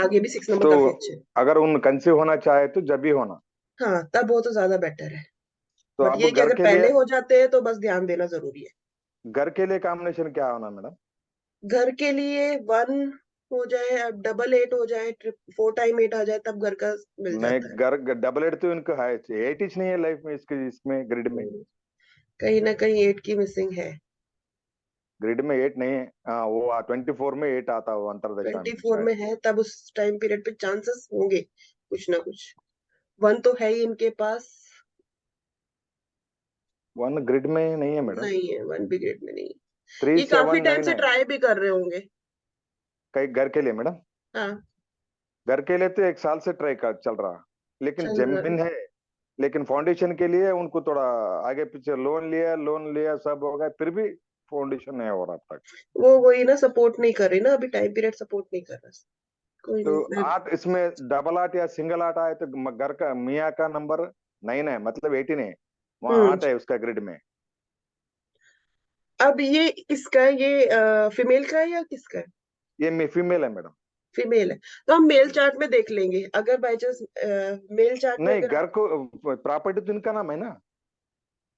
आगे भी 6 नंबर तो काफी अच्छे हैं। अगर उन कंसीव होना चाहे तो जब भी होना, हाँ तब वो तो ज्यादा बेटर है, तो बट अब ये कि घर अगर के लिए, पहले हो जाते हैं तो बस ध्यान देना जरूरी है। घर के लिए कॉम्बिनेशन क्या होना मैडम? घर के लिए 1 हो जाए, अब डबल 8 हो जाए, 4 टाइम 8 आ जाए, तब घर का मिल नहीं, जाता है। घर डबल 8 तो इनको है, 8 ही नहीं है लाइफ में, इसके इसमें ग्रिड में, कहीं ना कहीं 8 की मिसिंग है। ग्रिड में 8 नहीं है। हाँ वो 24 में 8 आता हो अंतरदशा में 24 शायद। में है, तब उस टाइम पीरियड पे चांसेस होंगे कुछ ना कुछ। 1 तो है ही इनके पास। 1 ग्रिड में नहीं है मैडम। नहीं है, 1 भी ग्रेड में नहीं है। 3 ये 7 काफी टाइम 9 से है। ट्राई भी कर रहे होंगे। कहीं घर के लिए मैडम, हाँ घर के लिए तो 1 साल से ट्राई कर चल रहा, लेकिन चल रहा है। जमीन है, लेकिन फाउंडेशन के लिए उनको थोड़ा आगे पीछे लोन लिया सब हो गया, फिर भी फाउंडेशन नहीं हो रहा अब तक। वो वही ना, सपोर्ट नहीं कर रही ना अभी, टाइम पीरियड सपोर्ट नहीं कर रहा। कोई तो नहीं मैं 8 इसमें डबल 8 या सिंगल 8 आए तो घर का मियाँ का नंबर 9 है, मतलब 18 है, वहां हम्म 8 है उसका ग्रिड में। अब ये किसका है, ये फीमेल का है या किसका है? ये फीमेल है मैडम। फीमेल है, तो हम मेल चार्ट में देख लेंगे। अगर बाई चांस मेल चार्ट में नहीं, अगर घर को प्रॉपर्टी तो इनका नाम है ना।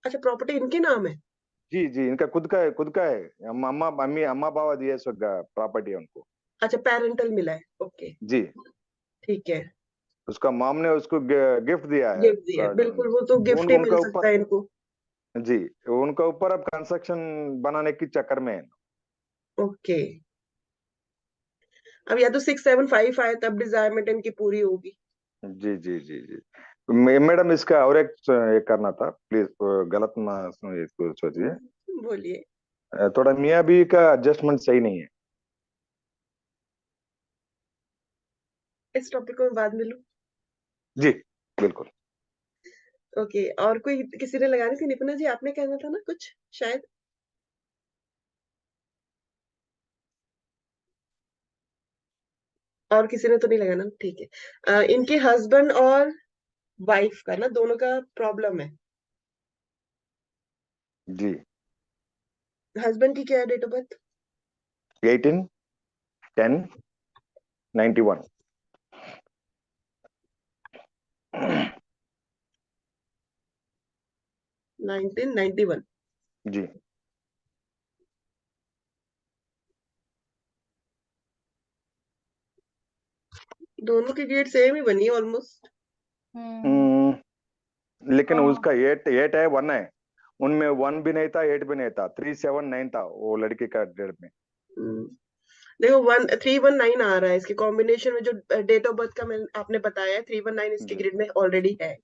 अच्छा प्रॉपर्टी इनके नाम है। जी जी, इनका खुद का है। अम्मा मम्मी अम्मा बाबा दिए सो प्रॉपर्टी है उनको। अच्छा पेरेंटल मिला है, ओके जी, ठीक है। उसका मॉम ने उसको गिफ्ट दिया है। गिफ्ट दिया, बिल्कुल वो तो गिफ्ट ही उनका मिल ऊपर, सकता है इनको। जी, उनका ऊपर अब कंस्ट्रक्शन बनाने के चक्कर में है। ओके, अब या तो 6 7 5 आए तब डिजायरमेंट इनकी पूरी होगी। जी जी जी जी। मैडम इसका और एक करना था प्लीज, गलत ना इसको सोचिए। बोलिए। थोड़ा मियाँ बीवी का एडजस्टमेंट सही नहीं है। इस टॉपिक को मैं बाद में लूं। जी बिल्कुल। ओके, और कोई किसी ने लगानी थी? निपुणा जी आपने कहना था ना कुछ शायद। और किसी ने तो नहीं लगाना, ठीक है। इनके हस्बैंड और वाइफ का ना दोनों का प्रॉब्लम है। जी, हस्बैंड की क्या है डेट ऑफ बर्थ? 18-10-91। 1991। जी। दोनों की डेट सेम ही बनी है ऑलमोस्ट। लेकिन हाँ उसका 8 है, 1 है, उनमें 1 भी नहीं था, 8 भी नहीं था, 3-7-9 था वो लड़की का डेट में। देखो 319 आ रहा है इसके कॉम्बिनेशन में, जो डेट ऑफ बर्थ का मैं आपने बताया है 319 इसके जी ग्रिड में ऑलरेडी है।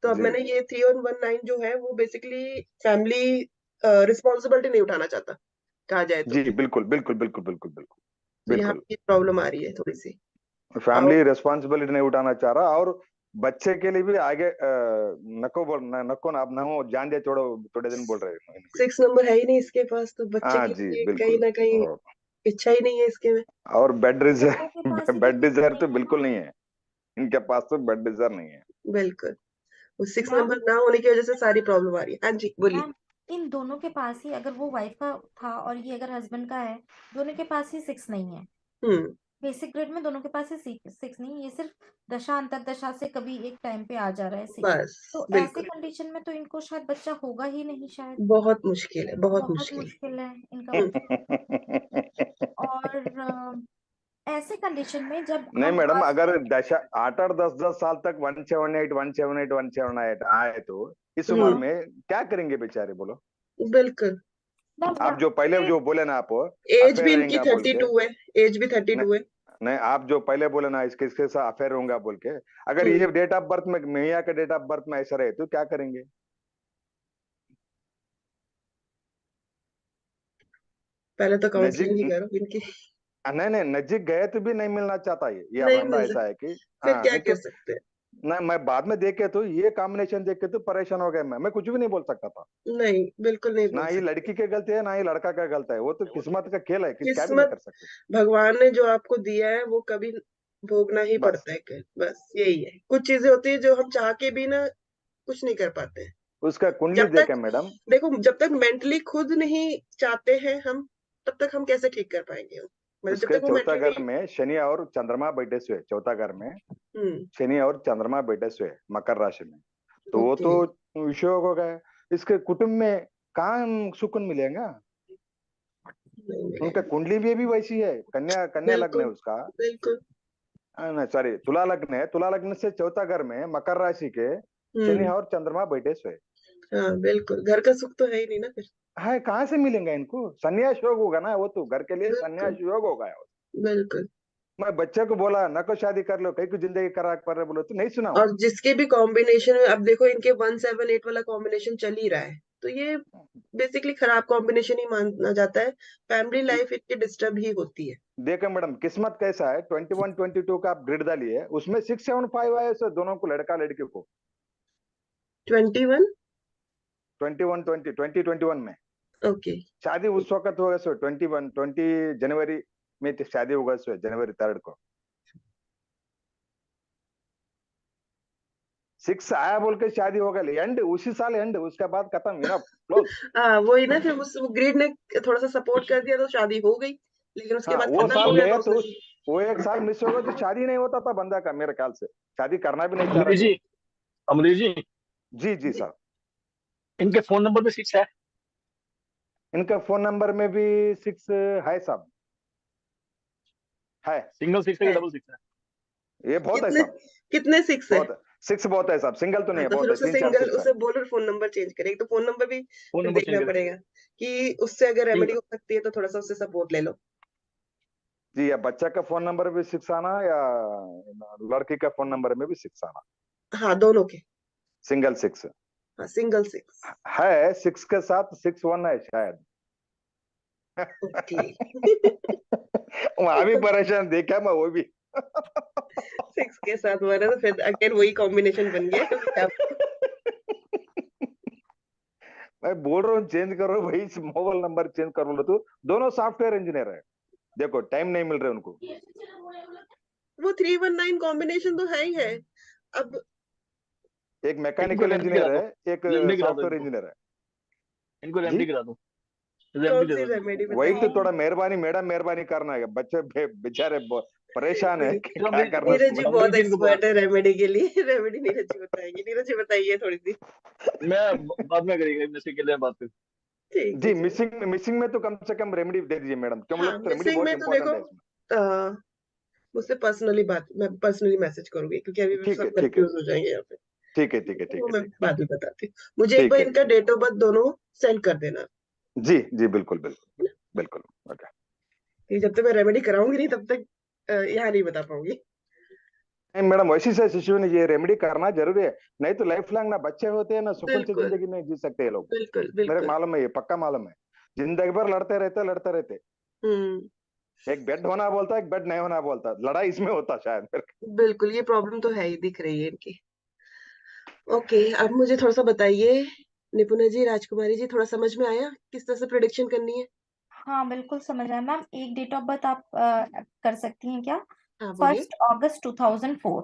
तो अब जी मैंने ये 3119 जो है वो बेसिकली फैमिली रिस्पॉन्सिबिलिटी नहीं उठाना चाहता कहा जाए तो। जी, बिल्कुल बिल्कुल बिल्कुल बिल्कुल बिल्कुल तो यहाँ बिल्कुल। ये प्रॉब्लम आ रही है थोड़ी सी। और फैमिली रिस्पॉन्सिबिलिटी नहीं उठाना चाह रहा, और बच्चे के लिए भी आगे नको ना, अब ना हो जान दे छोड़ो, थोड़े दिन बोल रहे हैं इनको। 6 नंबर है ही नहीं इसके पास, तो बच्चे हाँ के जी लिए कहीं बिल्कुल। ना कहीं इच्छा ही नहीं है इसके में। और बेड इन सबों के पास डिजायर ही बेड देखिए डिजायर तो नहीं है ना। बिल्कुल नहीं है इनके पास, तो बेड डिजायर नहीं है। बिल्कुल, वो 6 मैम नंबर ना होने की वजह से सारी प्रॉब्लम आ रही है। हाँ जी बोलिए। मैम इन दोनों के पास ही, अगर वो वाइफ का था और ये अगर हस्बैंड का है, दोनों के पास ही 6 नहीं है। हम्म बेसिक ग्रेड में दोनों के पास ही 6 नहीं, ये सिर्फ दशा अंतरदशा से कभी एक टाइम पे आ जा रहा है 6। बस तो ऐसे बिल्कुल, कंडीशन में तो इनको शायद बच्चा होगा ही नहीं शायद। बहुत मुश्किल है, बहुत बहुत मुश्किल मुश्किल है इनका है। बच्चा। और ऐसे कंडीशन में जब नहीं हम मैडम, आज अगर के दशा 8 8 10 10 साल तक 178 178 178 आए तो इस उम्र हम्म में क्या करेंगे बेचारे बोलो? बिल्कुल। मैम आप जो यहाँ पहले पे जो बोले ना, आप एज भी अफेयर इनकी रहेगा बोल के, 32 है। एज भी 32 नहीं, है। नहीं, आप जो पहले बोले ना इसके साथ अफेयर होगा बोल के, अगर हम्म ये डेट ऑफ बर्थ में मैया के डेट ऑफ बर्थ में ऐसा रहे तो क्या करेंगे? पहले तो काउंसलिंग ही नजीक, करो इनकी। नहीं नहीं, नजीक गए तो भी नहीं मिलना चाहता ये नहीं बंदा मिल ऐसा है सकती, कि, फिर हाँ क्या नहीं कर तो सकते हैं। ना मैं बाद में देखे तो ये कॉम्बिनेशन देख के तो परेशान हो गया। मैं कुछ भी नहीं बोल सकता था। नहीं, बिल्कुल नहीं ना बोल ही सकते। लड़की के गलती है ना ही लड़का का गलती है, वो तो किस्मत का खेल है, क्या भी नहीं किस्मत कर सकते। भगवान ने जो आपको दिया है वो कभी भोगना ही बस पड़ता है बस यही है। कुछ चीजें होती है जो हम चाह के भी ना कुछ नहीं कर पाते हैं। उसका कुंडली जब देखे तक मैडम। देखो, जब तक मेंटली खुद नहीं चाहते हैं हम, तब तक हम कैसे ठीक कर पाएंगे मतलब जब उसके तक वो चौथा मेंटली घर नहीं। में शनि और चंद्रमा बैठे हुए, चौथा घर में हम्म। शनि और चंद्रमा बैठे हुए मकर राशि में, तो वो ओके। तो विषय हो गया। इसके कुटुंब में कहाँ सुकून मिलेगा? नहीं उनका मिलेगा। कुंडली भी वैसी है, कन्या कन्या लग्न है बिल्कुल। उसका। बिल्कुल। नहीं सॉरी, तुला लग्न है। तुला लग्न से चौथा घर में मकर राशि के शनि और चंद्रमा बैठे हुए हाँ बिल्कुल, घर का सुख तो है ही नहीं ना फिर। है। कहाँ से मिलेंगे इनको? संन्यास योग होगा ना, वो तो घर के लिए बिल्कुल। संन्यास योग होगा। बिल्कुल। मैं बच्चे को बोला न को शादी कर लो, कई को जिंदगी खराब कर रहे, बोलो तो नहीं सुना। और जिसके भी कॉम्बिनेशन में अब देखो, इनके 178 वाला कॉम्बिनेशन चल ही रहा है, तो ये बेसिकली खराब कॉम्बिनेशन ही माना जाता है। फैमिली लाइफ इतनी डिस्टर्ब ही होती है। देखो मैडम, किस्मत कैसा है, 21 22 का आप ग्रिड डालिए, उसमें 675 आए सर, दोनों को, लड़का लड़की को। 21। 21 20 20 21 में ओके। शादी उस वक्त होगा सर, 20 जनवरी में तो शादी होगा सर, जनवरी 3 को। 6 आया बोल के शादी होगा, एंड उसी साल एंड, उसके बाद खत्म, क्लोज। हाँ वही ना, फिर उस ग्रिड ने थोड़ा सा सपोर्ट कर दिया तो शादी हो गई, लेकिन उसके हाँ बाद वो खत्म साल हो गया गए तो तो उसने। वो एक साल मिस हो गया तो शादी नहीं होता था बंदा का, मेरे ख्याल से शादी करना भी नहीं चाह अमरीश रहे थे। जी, अमरीश जी, जी जी सर। इनके फोन नंबर पे 6 है। इनका फोन नंबर में भी 6 है साहब, है। सिंगल 6 है है। कि डबल 6 है? ये बहुत है कितने साहब, कितने 6 है? बहुत है। 6 बहुत है साहब, सिंगल तो नहीं हाँ है, तो फिर बहुत है, उसे 3 4 सिंगल, 6 है। उसे बोलो फोन नंबर चेंज करे, एक तो फोन नंबर भी फोन फिर नंबर चेंज देखना करें। पड़ेगा कि उससे अगर रेमेडी सिंगल, हो सकती है तो थोड़ा सा उससे सपोर्ट ले लो। जी, या बच्चा का फोन नंबर भी 6 आना, या लड़की का फोन नंबर में भी 6 आना। हाँ दोनों के। सिंगल 6 हाँ सिंगल 6। है, 6 के साथ 6 1 है शायद। ओके। वहां भी परेशान देखा मैं, वो भी। 6 के साथ हुआ ना, तो फिर अगेन वही कॉम्बिनेशन बन गया क्या? मैं बोल रहा हूँ चेंज करो भाई, मोबाइल नंबर चेंज कर लो, तो दोनों सॉफ्टवेयर इंजीनियर है। देखो टाइम नहीं मिल रहा है उनको। वो 319 कॉम्बिनेशन तो है ही है। अब एक इनको मैकेनिकल रेमेडी करा इंजीनियर दो, है, एक रेमेडी करा दो सॉफ्टवेयर इनको, इंजीनियर है। इनको जी, रेमेडी करा दो, रेमेडी कौन दे सी दो इनको। रेमेडी वही तो बताइए? थोड़ा मेहरबानी मैडम, मेहरबानी करना है, बच्चे बेचारे परेशान है कि तो क्या करना नीरज जी समझ। अमरीश बहुत जी इनको बता, एक्सपर्ट है रेमेडी के लिए। रेमेडी नीरज जी बताएंगे, नीरज जी बताइए थोड़ी सी। मैं बाद में करेंगे, मैं के लिए बात करूँ। ठीक है जी, चलो। मिसिंग में तो कम से कम रेमेडी दे दीजिए मैडम, क्यों हाँ बोलो तो रेमेडी मिसिंग बहुत में तो देखो, इंपॉर्टेंट है इसमें। मुझसे पर्सनली बात, मैं पर्सनली मैसेज करूंगी क्योंकि अभी भी ठीक है सब ठीक है कंफ्यूज हो जाएंगे यहाँ पे। ठीक है ठीक है ठीक वो है मैं ठीक बाद में बताती हूँ। मुझे एक बार है इनका डेट ऑफ बर्थ दोनों सेंड कर देना, जी जी, बिल्कुल बिल्कुल बिल्कुल। ओके। कि जब तक मैं रेमेडी कराऊंगी नहीं तब तक यहाँ नहीं बता पाऊंगी। नहीं मैडम, वैसी से शिशु ने ये रेमेडी करना जरूरी है, नहीं तो लाइफ लॉन्ग ना बच्चे होते हैं ना सुकून से बिल्कुल। जिंदगी नहीं जी सकते ये लोग। बिल्कुल। मेरे बिल्कुल। मालूम है, ये पक्का मालूम है। जिंदगी भर लड़ते रहते। हम्म। एक बेड होना बोलता, एक बेड नहीं होना बोलता, लड़ाई इसमें होता शायद बिल्कुल, ये प्रॉब्लम तो है ही, दिख रही है इनकी। ओके, अब मुझे थोड़ा सा बताइए निपुणा जी, राजकुमारी जी, थोड़ा समझ में आया किस तरह से प्रिडिक्शन करनी है? हाँ बिल्कुल समझ आया मैम। एक डेट ऑफ बर्थ आप कर सकती हैं क्या? हाँ बोलिए। 1 अगस्त 2004।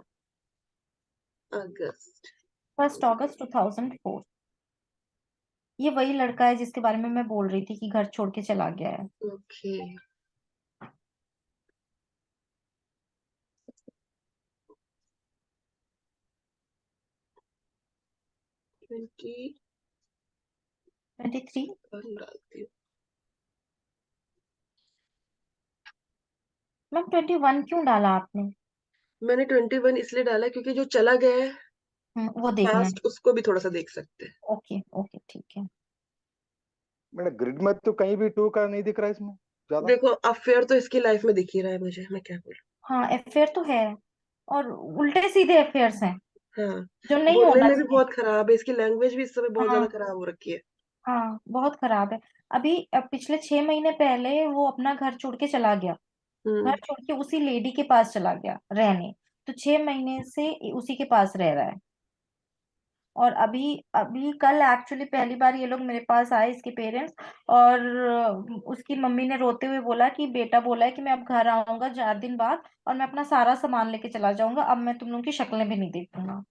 अगस्त। 1 अगस्त 2004। ये वही लड़का है जिसके बारे में मैं बोल रही थी कि घर छोड़ के चला गया है। ओके। 20 23। डालती हूँ। मैम 21 क्यों डाला आपने? मैंने 21 इसलिए डाला क्योंकि जो चला गया है वो देखना है। पास्ट, उसको भी थोड़ा सा देख सकते हैं। ओके ओके ठीक है। मैंने ग्रिड में तो कहीं भी 2 का नहीं दिख रहा है इसमें ज्यादा। देखो अफेयर तो इसकी लाइफ में दिख ही रहा है मुझे, मैं क्या बोलूं। हाँ अफेयर तो है, और उल्टे सीधे अफेयर्स हैं हाँ, जो नहीं बोलने होना में भी चाहिए। बहुत खराब है, इसकी लैंग्वेज भी इस समय बहुत ज्यादा हाँ खराब हो रखी है। हाँ बहुत खराब है। अभी पिछले 6 महीने पहले वो अपना घर छोड़ के चला गया। घर हम्म। छोड़ के उसी लेडी के पास चला गया रहने। तो 6 महीने से उसी के पास रह रहा है। और अभी अभी कल एक्चुअली पहली बार ये लोग मेरे पास आए, इसके पेरेंट्स, और उसकी मम्मी ने रोते हुए बोला कि बेटा बोला है कि मैं अब घर आऊंगा 4 दिन बाद और मैं अपना सारा सामान लेके चला जाऊंगा, अब मैं तुम लोगों की शक्लें भी नहीं देखूंगा।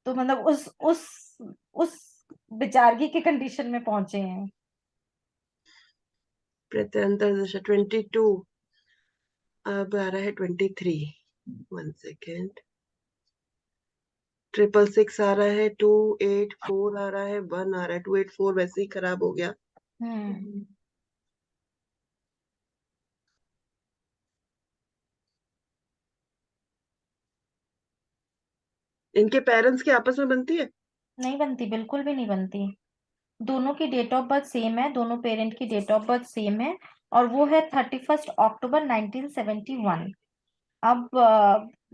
तो मतलब उस बेचारगी के कंडीशन में पहुंचे हैं। प्रत्यंतर दशा 22, अब आ रहा है 23। 1 सेकेंड। 666 आ रहा है, 284 आ रहा है, 1 आ रहा है। 284 वैसे ही खराब हो गया। हम्म इनके पेरेंट्स की आपस में बनती है? नहीं बनती, बिल्कुल भी नहीं बनती। दोनों की डेट ऑफ बर्थ सेम है, दोनों पेरेंट की डेट ऑफ बर्थ सेम है, और वो है 31 अक्टूबर 1971। अब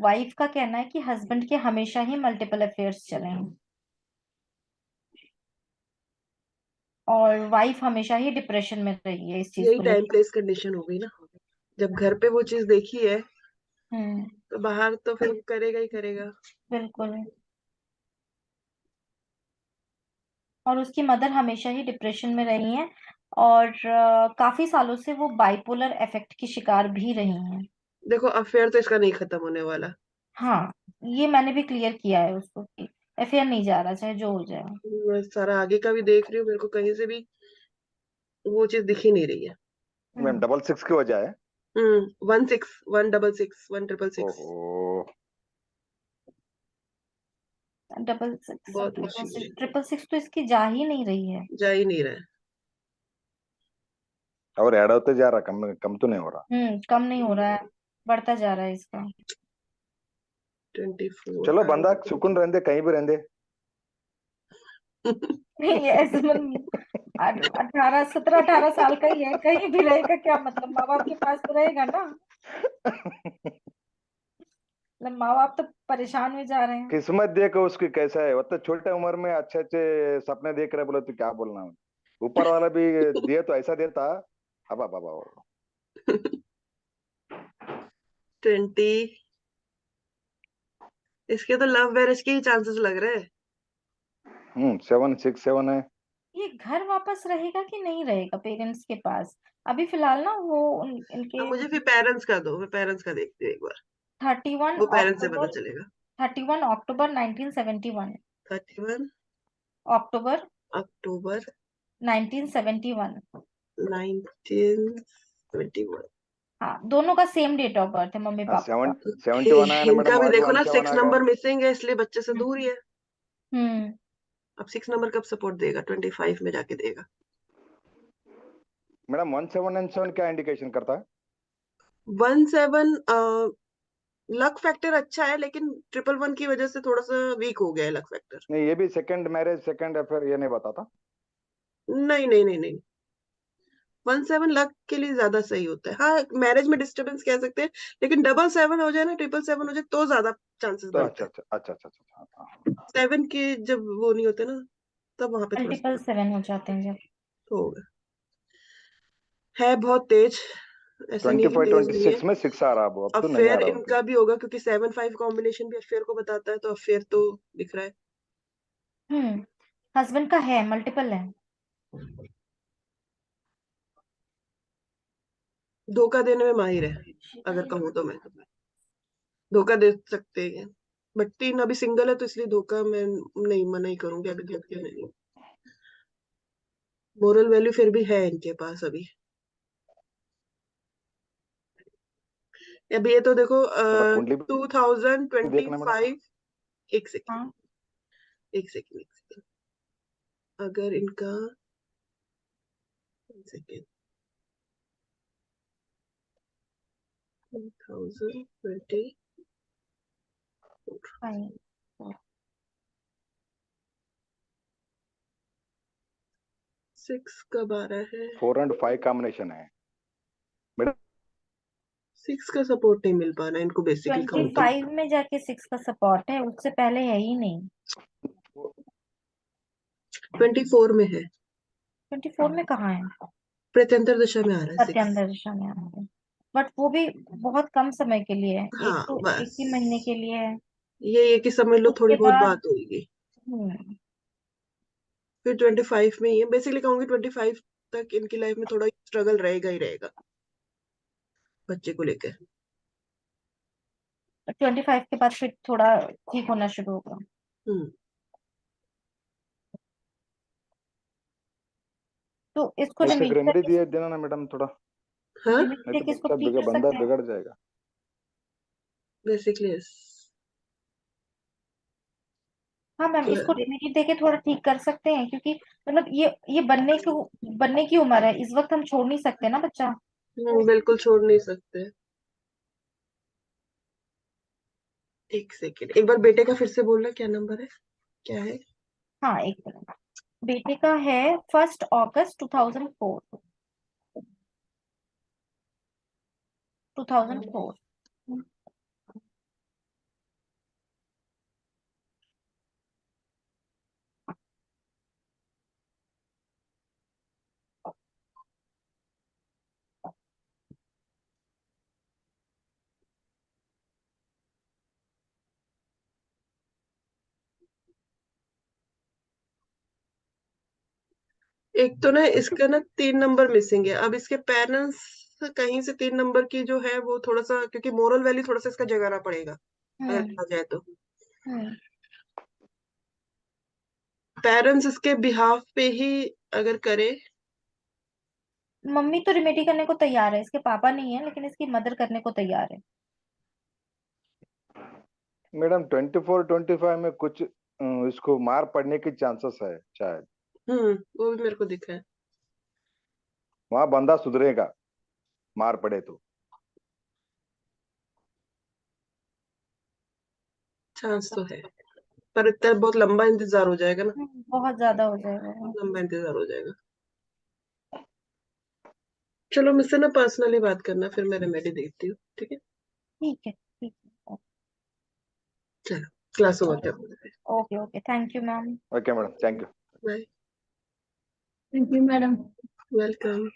वाइफ का कहना है कि हस्बैंड के हमेशा ही मल्टीपल अफेयर्स चले हैं, और वाइफ हमेशा ही डिप्रेशन में रही है इस चीज यही को टाइम लेकर। प्लेस कंडीशन हो गई ना। जब घर पे वो चीज देखी है हम्म तो बाहर तो फिर करेगा ही करेगा। बिल्कुल। और उसकी मदर हमेशा ही डिप्रेशन में रही हैं, और काफी सालों से वो बाइपोलर इफेक्ट की शिकार भी रही हैं। देखो अफेयर तो इसका नहीं खत्म होने वाला। हाँ, ये मैंने भी क्लियर किया है उसको कि अफेयर नहीं जा रहा, चाहे जो हो जाए। मैं सारा आगे का भी देख रही हूँ, मेरे को कहीं से भी वो चीज दिख ही नहीं रही है। मैम 66 की वजह है। 166 166 ओहो, 666 बहुत मुश्किल है, 666 तो इसकी जा ही नहीं रही है। जा ही नहीं रहा है। और ऐड होते जा रहा, कम कम तो नहीं हो रहा। कम नहीं हो रहा है, बढ़ता जा रहा है इसका। 24 चलो बंदा सुकून रहते, कहीं भी रहते। नहीं, ये ऐसे मतलब 17-18 साल का ही है, कहीं भी रहेगा क्या मतलब, माँ बाप के पास तो रहेगा ना। मतलब माँ बाप तो परेशान हुए जा रहे हैं। किस्मत देखो उसकी कैसा है, वो तो छोटे उम्र में अच्छे अच्छे सपने देख रहे, बोले तो क्या बोलना। ऊपर वाला भी दिए तो ऐसा देता। अब 20। इसके तो लव मैरिज के ही चांसेस लग रहे हैं। 767 है। ये घर वापस रहेगा कि नहीं रहेगा पेरेंट्स के पास? अभी फिलहाल ना वो इनके अब मुझे फिर पेरेंट्स का दो, मैं पेरेंट्स का देखती हूँ एक बार, 31 वो पेरेंट्स से पता अक्टूबर चलेगा। 31 अक्टूबर 1971। 31 अक्टूबर अक्टूबर 1971। 1971। हाँ, दोनों का सेम डेट ऑफ बर्थ है, मम्मी पापा का। 71 आया ना इनका मैडम, भी और भी देखो ना, 17 6 आ गया। नंबर मिसिंग है, इसलिए बच्चे से दूर ही है। हम्म अब 6 नंबर कब सपोर्ट देगा? 25 में जाके देगा। मैडम 1797 क्या इंडिकेशन करता है? 17 लक फैक्टर अच्छा है, लेकिन 111 की वजह से थोड़ा सा वीक हो गया है लक फैक्टर। नहीं, ये भी सेकंड मैरिज सेकंड अफेयर ये नहीं बताता। नहीं नहीं नहीं नहीं, 17 लक के लिए ज्यादा सही होता है। हाँ, मैरिज में डिस्टरबेंस कह सकते हैं, लेकिन 777 हो जाए ना, 777 हो जाए तो ज्यादा चांसेस तो बनते अच्छा हैं। अच्छा अच्छा अच्छा अच्छा, हाँ। 7 के जब वो नहीं होते ना, तब वहां पे थोड़ा सा मल्टीपल 7 हो जाते हैं जब। तो होगा। है बहुत तेज, ऐसा नहीं है कि 25 तेज नहीं है। 26 में 6 आ रहा, अब तो नहीं आ अफेयर रहा वो भी। इनका भी होगा, क्योंकि 7-5 कॉम्बिनेशन भी अफेयर को बताता है, तो अफेयर तो दिख रहा है। हस्बैंड का है, मल्टीपल है। धोखा देने में माहिर है, अगर कहूँ तो मैं धोखा दे सकते हैं। बट 3 अभी सिंगल है, तो इसलिए धोखा मैं नहीं, मना ही करूंगी अभी, धोखे नहीं। मोरल वैल्यू फिर भी है इनके पास अभी। अभी ये तो देखो थोड़ा कुंडली भी देखना मैडम। 2025। एक सेकेंड हाँ, एक सेकेंड एक सेकेंड, अगर इनका, एक सेकेंड, 2020 फाइन। 6 कब आ रहा है? 4 और 5 कॉम्बिनेशन है मैडम। 6 का सपोर्ट नहीं मिल पा रहा है इनको, बेसिकली कहूँ तो। 25 में जाके 6 का सपोर्ट है, उससे पहले है ही नहीं। 24 में है, 24 में कहाँ है? प्रत्यंतर दशा में आ रहा है 6। सत्यांतर दिशा में आ रहा है। बट वो भी बहुत कम समय के लिए है, हाँ एक बस ही महीने के लिए है। ये कि समझ लो थोड़ी उसके बहुत बाद बात होगी। हम्म, फिर 25 में ही है, बेसिकली कहूंगी 25 तक इनकी लाइफ में थोड़ा स्ट्रगल रहेगा ही रहेगा बच्चे को लेकर। 25 के बाद फिर थोड़ा ठीक होना शुरू होगा। हम्म तो इसको कुछ एक रिमीडिएट रेमेडी दिए देना ना मैडम थोड़ा, हाँ नहीं तो इसको बच्चा ठीक कर बंदा सकते हैं। बिगड़ जाएगा। Basically yes. हाँ मैम, इसको रेमेडी देके थोड़ा ठीक कर सकते हैं, क्योंकि मतलब ये बनने की उम्र है, इस वक्त हम छोड़ नहीं सकते ना बच्चा। बिल्कुल छोड़ नहीं सकते। एक सेकेंड, एक बार बेटे का फिर से बोलना, क्या नंबर है, क्या है? हाँ एक मिनट। बेटे का है 1 अगस्त 2004। 2004। एक तो ना इसका ना 3 नंबर मिसिंग है। अब इसके पेरेंट्स कहीं से 3 नंबर की जो है वो थोड़ा सा, क्योंकि मोरल वैल्यू थोड़ा सा इसका जगाना पड़ेगा अगर हम्म कहा जाए तो। हम्म पेरेंट्स इसके बिहाफ पे ही अगर करे। मम्मी तो रिमेडी करने को तैयार है, इसके पापा नहीं है, लेकिन इसकी मदर करने को तैयार है। मैडम 24-25 में कुछ इसको मार पड़ने की चांसेस है शायद, वो भी मेरे को दिखा है। वहां बंदा सुधरेगा मार पड़े तो। चांस तो है, पर इतना बहुत लंबा इंतजार हो जाएगा ना, बहुत ज्यादा हो जाएगा। बहुत लंबा इंतजार हो जाएगा। चलो मुझसे ना पर्सनली बात करना, फिर मैं रेमेडी देखती हूँ, ठीक है? ठीक है ठीक है। चलो क्लास ओवर कर। Okay okay, thank you ma'am. Okay madam, thank you. Bye. Thank you, madam. Welcome.